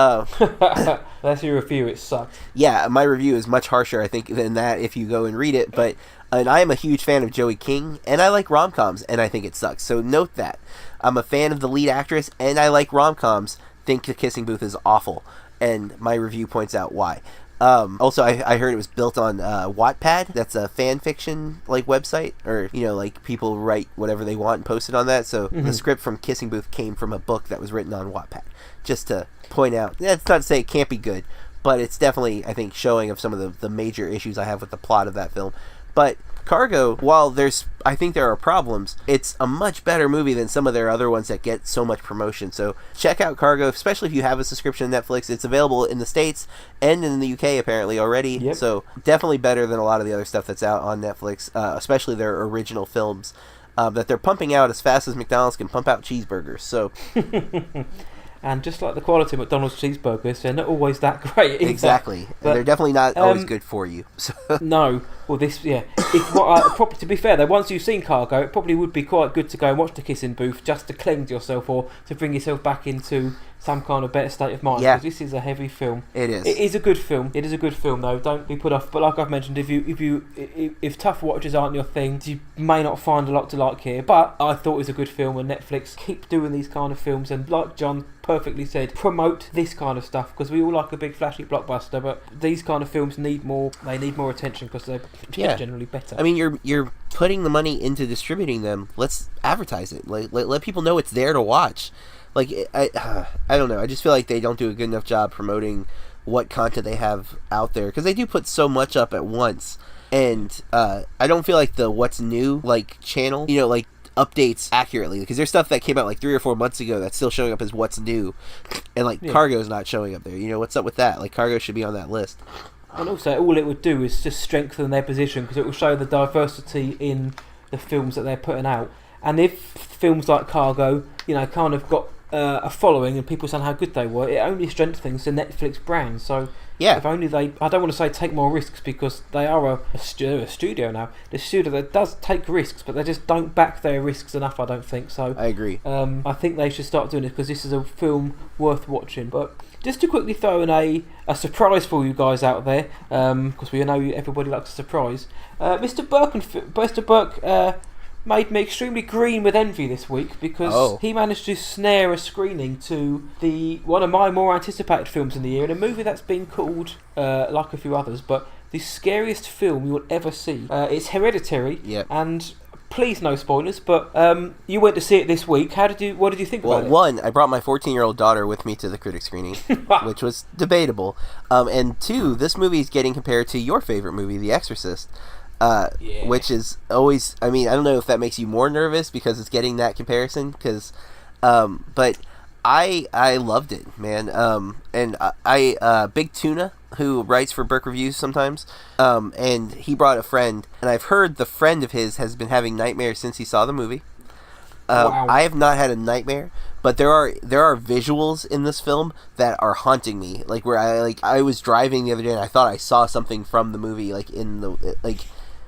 that's your review. It sucks. Yeah, my review is much harsher, I think, than that if you go and read it. But and I am a huge fan of Joey King, and I like rom-coms, and I think it sucks. So note that I'm a fan of the lead actress, and I like rom-coms. Think The Kissing Booth is awful, and my review points out why. Also, I heard it was built on Wattpad. That's a fan fiction like website, or like people write whatever they want and post it on that. So the script from Kissing Booth came from a book that was written on Wattpad. Just to point out, that's not to say it can't be good, but it's definitely, I think, showing of some of the major issues I have with the plot of that film. But Cargo, while I think there are problems, it's a much better movie than some of their other ones that get so much promotion. So check out Cargo, especially if you have a subscription to Netflix. It's available in the States and in the UK apparently already. Yep. So definitely better than a lot of the other stuff that's out on Netflix, especially their original films that they're pumping out as fast as McDonald's can pump out cheeseburgers. So. And just like the quality of McDonald's cheeseburgers, they're not always that great either. Exactly. But, and they're definitely not always good for you. No. Well, probably, to be fair, though, once you've seen Cargo, it probably would be quite good to go and watch The Kissing Booth just to cleanse yourself or to bring yourself back into some kind of better state of mind. Yeah. Because this is a heavy film. It is. It is a good film. It is a good film, though. Don't be put off. But like I've mentioned, if tough watches aren't your thing, you may not find a lot to like here. But I thought it was a good film, and Netflix keep doing these kind of films. And like John perfectly said, promote this kind of stuff, because we all like a big flashy blockbuster, but these kind of films need more attention because they're generally better. I mean, you're putting the money into distributing them. Let's advertise it. Let people know it's there to watch. Like, I don't know. I just feel like they don't do a good enough job promoting what content they have out there, because they do put so much up at once. And I don't feel like the What's New channel, updates accurately, because there's stuff that came out 3 or 4 months ago that's still showing up as What's New, and Cargo's not showing up there. What's up with that? Cargo should be on that list. And also, all it would do is just strengthen their position, because it will show the diversity in the films that they're putting out. And if films like Cargo, kind of got a following and people saying how good they were, it only strengthens the Netflix brand. So yeah, if only I don't want to say take more risks, because they are a studio now. The studio that does take risks, but they just don't back their risks enough, I don't think. So I agree. I think they should start doing this, because this is a film worth watching. But just to quickly throw in a surprise for you guys out there, because we know everybody likes a surprise. Mr. Burke made me extremely green with envy this week, because he managed to snare a screening to one of my more anticipated films in the year, in a movie that's been called, like a few others, but the scariest film you will ever see. It's Hereditary. Yep. And please, no spoilers, but you went to see it this week. What did you think about it? Well, one, I brought my 14-year-old daughter with me to the critic screening, which was debatable. And two, this movie is getting compared to your favorite movie, The Exorcist. Which is always, I mean, I don't know if that makes you more nervous because it's getting that comparison, but I loved it, man. And I Big Tuna, who writes for Burke Reviews sometimes, and he brought a friend, and I've heard the friend of his has been having nightmares since he saw the movie. Wow. I have not had a nightmare, but there are visuals in this film that are haunting me. Where I was driving the other day and I thought I saw something from the movie,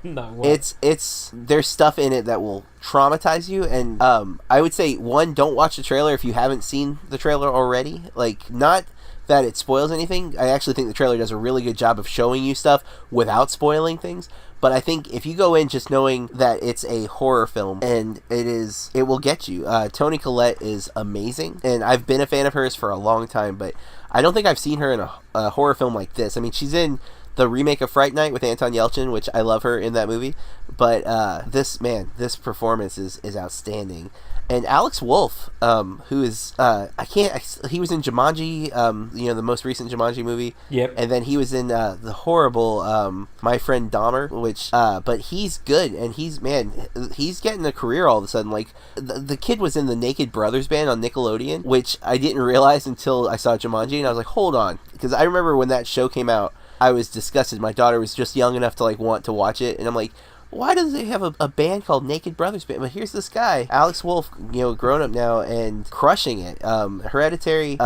No way. It's there's stuff in it that will traumatize you, and I would say, one, don't watch the trailer if you haven't seen the trailer already. Not that it spoils anything. I actually think the trailer does a really good job of showing you stuff without spoiling things. But I think if you go in just knowing that it's a horror film, and it will get you. Toni Collette is amazing, and I've been a fan of hers for a long time, but I don't think I've seen her in a horror film like this. I mean, she's in the remake of Fright Night with Anton Yelchin, which I love her in that movie. But this performance is outstanding. And Alex Wolff, who is he was in Jumanji, the most recent Jumanji movie. Yep. And then he was in the horrible My Friend Dahmer, which but he's good, and he's getting a career all of a sudden. The kid was in the Naked Brothers band on Nickelodeon, which I didn't realize until I saw Jumanji, and I was like, hold on, because I remember when that show came out, I was disgusted. My daughter was just young enough to want to watch it, and I'm like, why does they have a band called Naked Brothers Band? But here's this guy, Alex Wolff, grown up now and crushing it. Hereditary,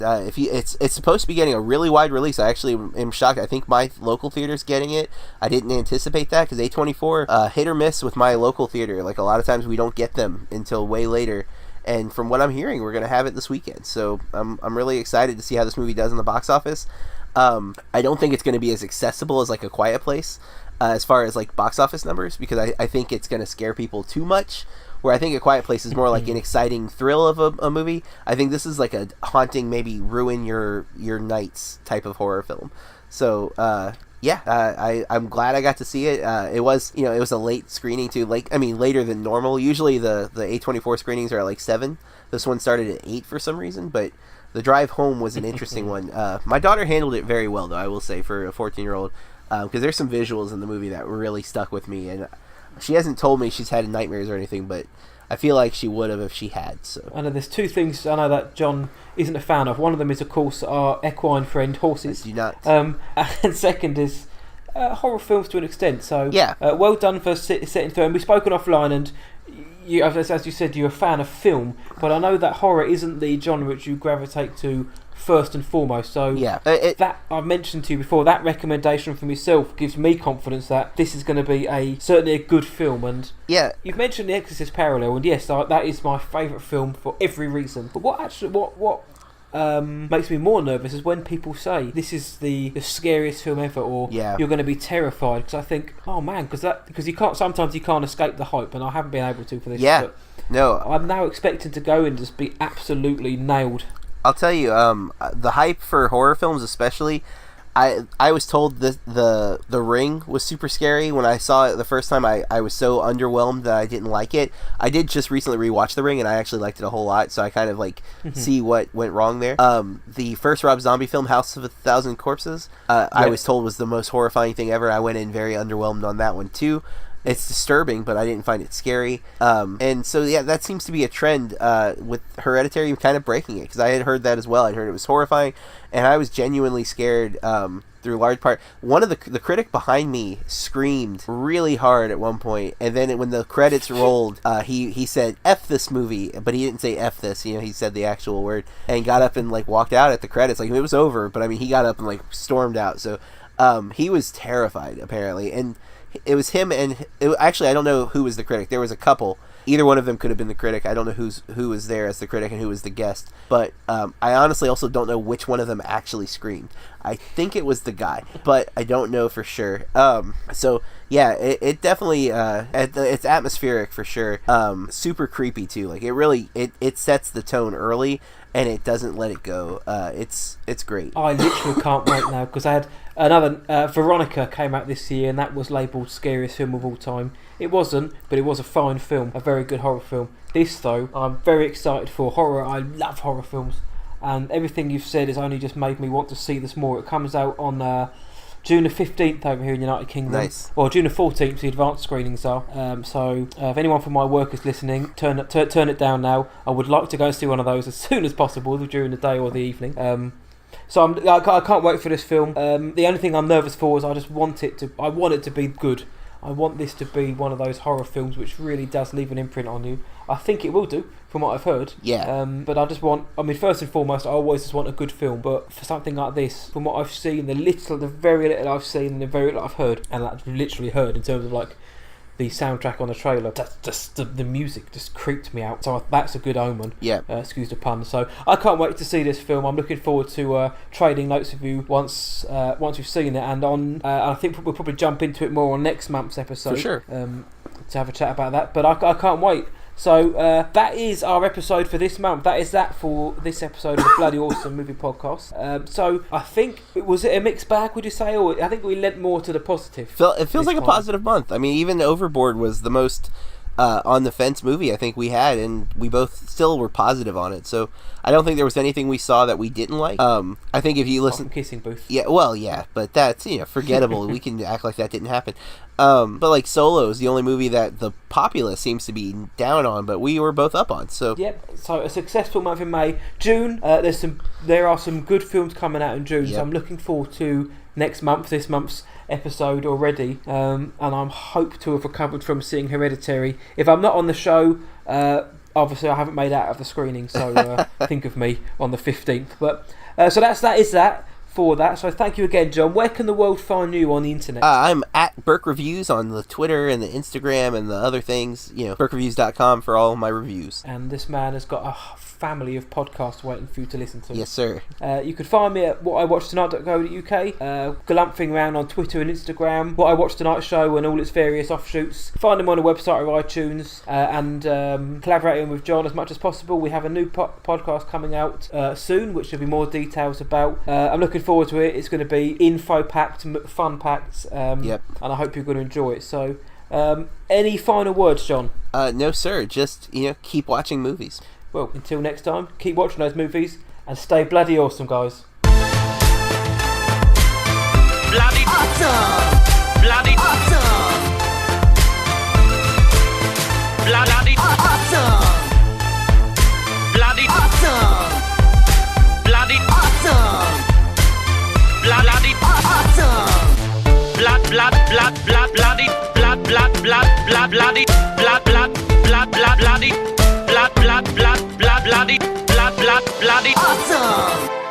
it's supposed to be getting a really wide release. I actually am shocked. I think my local theater's getting it. I didn't anticipate that, because A24 hit or miss with my local theater. A lot of times we don't get them until way later. And from what I'm hearing, we're gonna have it this weekend. So I'm really excited to see how this movie does in the box office. I don't think it's going to be as accessible as like A Quiet Place as far as like box office numbers, because I think it's going to scare people too much. Where I think A Quiet Place is more like an exciting thrill of a movie. I think this is like a haunting, maybe ruin your nights type of horror film. So I'm glad I got to see it. It was a late screening too. Later than normal. Usually the A24 screenings are at like 7. This one started at 8 for some reason, but the drive home was an interesting one. My daughter handled it very well, though, I will say, for a 14-year-old, because there's some visuals in the movie that really stuck with me, and she hasn't told me she's had nightmares or anything, but I feel like she would have if she had. So I know there's 2 things I know that John isn't a fan of. One of them is, of course, our equine friend, horses. I do not. And second is horror films to an extent. So yeah, well done for setting through. And we've spoken offline, and you, as you said, you're a fan of film, but I know that horror isn't the genre which you gravitate to first and foremost. So yeah, that I've mentioned to you before, that recommendation from yourself gives me confidence that this is going to be certainly a good film. And yeah, you've mentioned The Exorcist parallel, and yes, that is my favourite film for every reason. But what makes me more nervous is when people say this is the scariest film ever, or you're going to be terrified, because I think, oh man, because you can't escape the hype, and I haven't been able to for this. Yeah, but no, I'm now expecting to go and just be absolutely nailed. I'll tell you, the hype for horror films, especially, I was told the Ring was super scary. When I saw it the first time, I was so underwhelmed that I didn't like it. I did just recently rewatch The Ring, and I actually liked it a whole lot, so I kind of see what went wrong there. The first Rob Zombie film, House of a Thousand Corpses, I was told was the most horrifying thing ever. I went in very underwhelmed on that one too. It's disturbing, but I didn't find it scary. And so, yeah, that seems to be a trend with Hereditary kind of breaking it, because I had heard that as well. I heard it was horrifying, and I was genuinely scared through large part. One of the critic behind me screamed really hard at one point, and then when the credits rolled, he said, F this movie, but he didn't say F this, he said the actual word, and got up and walked out at the credits. It was over, but he got up and stormed out. So he was terrified, apparently, and it was him, and actually I don't know who was the critic. There was a couple. Either one of them could have been the critic. I don't know who was there as the critic and who was the guest. But I honestly also don't know which one of them actually screamed. I think it was the guy, but I don't know for sure. So yeah, it definitely it's atmospheric for sure. Super creepy too. It sets the tone early, and it doesn't let it go. It's great. I literally can't wait now, because I had another Veronica came out this year, and that was labelled scariest film of all time. It wasn't, but it was a fine film, a very good horror film. This though, I'm very excited for horror. I love horror films, and everything you've said has only just made me want to see this more. It comes out on June the 15th over here in the United Kingdom. Nice. Or June the 14th, the advanced screenings are. So if anyone from my work is listening, turn it down now. I would like to go and see one of those as soon as possible, during the day or the evening. So I can't wait for this film. The only thing I'm nervous for is I want it to be good. I want this to be one of those horror films which really does leave an imprint on you. I think it will do, from what I've heard. Yeah. But I just want, first and foremost, I always just want a good film. But for something like this, from what I've seen, the very little I've seen, and the very little I've heard, and I've literally heard in terms of the soundtrack on the trailer, the music just creeped me out. So that's a good omen. Yeah. Excuse the pun. So I can't wait to see this film. I'm looking forward to trading notes with you once we've seen it, and I think we'll probably jump into it more on next month's episode. For sure. To have a chat about that. But I can't wait. So that is our episode for this month. That is that for this episode of the Bloody Awesome Movie Podcast. So I think, was it a mixed bag, would you say? Or I think we lent more to the positive. It feels like a positive month. Even Overboard was the most on the fence movie I think we had, and we both still were positive on it. So I don't think there was anything we saw that we didn't like. I think if you listen, Kissing Booth. Yeah, well, yeah, but that's forgettable. We can act like that didn't happen. But Solo is the only movie that the populace seems to be down on, but we were both up on. So yep. So a successful month in May. June, there are some good films coming out in June. Yep. So I'm looking forward to this month's episode already, and I'm hope to have recovered from seeing Hereditary. If I'm not on the show, obviously I haven't made out of the screening, so think of me on the 15th. But so that is that for that. So thank you again, John. Where can the world find you on the internet? I'm at Burke Reviews on the Twitter and the Instagram and the other things. BurkeReviews.com for all my reviews. And this man has got a family of podcasts waiting for you to listen to. Yes, sir. You can find me at whatIwatchedTonight.co.uk, galumphing around on Twitter and Instagram, What I Watched Tonight Show and all its various offshoots. Find them on the website or iTunes, and collaborating with John as much as possible. We have a new podcast coming out soon, which there'll be more details about. I'm looking forward to it. It's going to be info-packed, fun-packed, Yep. and I hope you're going to enjoy it. So, any final words, John? No, sir. Just, keep watching movies. Well, until next time, keep watching those movies and stay bloody awesome, guys. Bloody awesome! Bloody awesome! Bloody awesome! Bloody awesome! Bloody awesome! Bloody awesome! Bloody bloody bloody bloody awesome!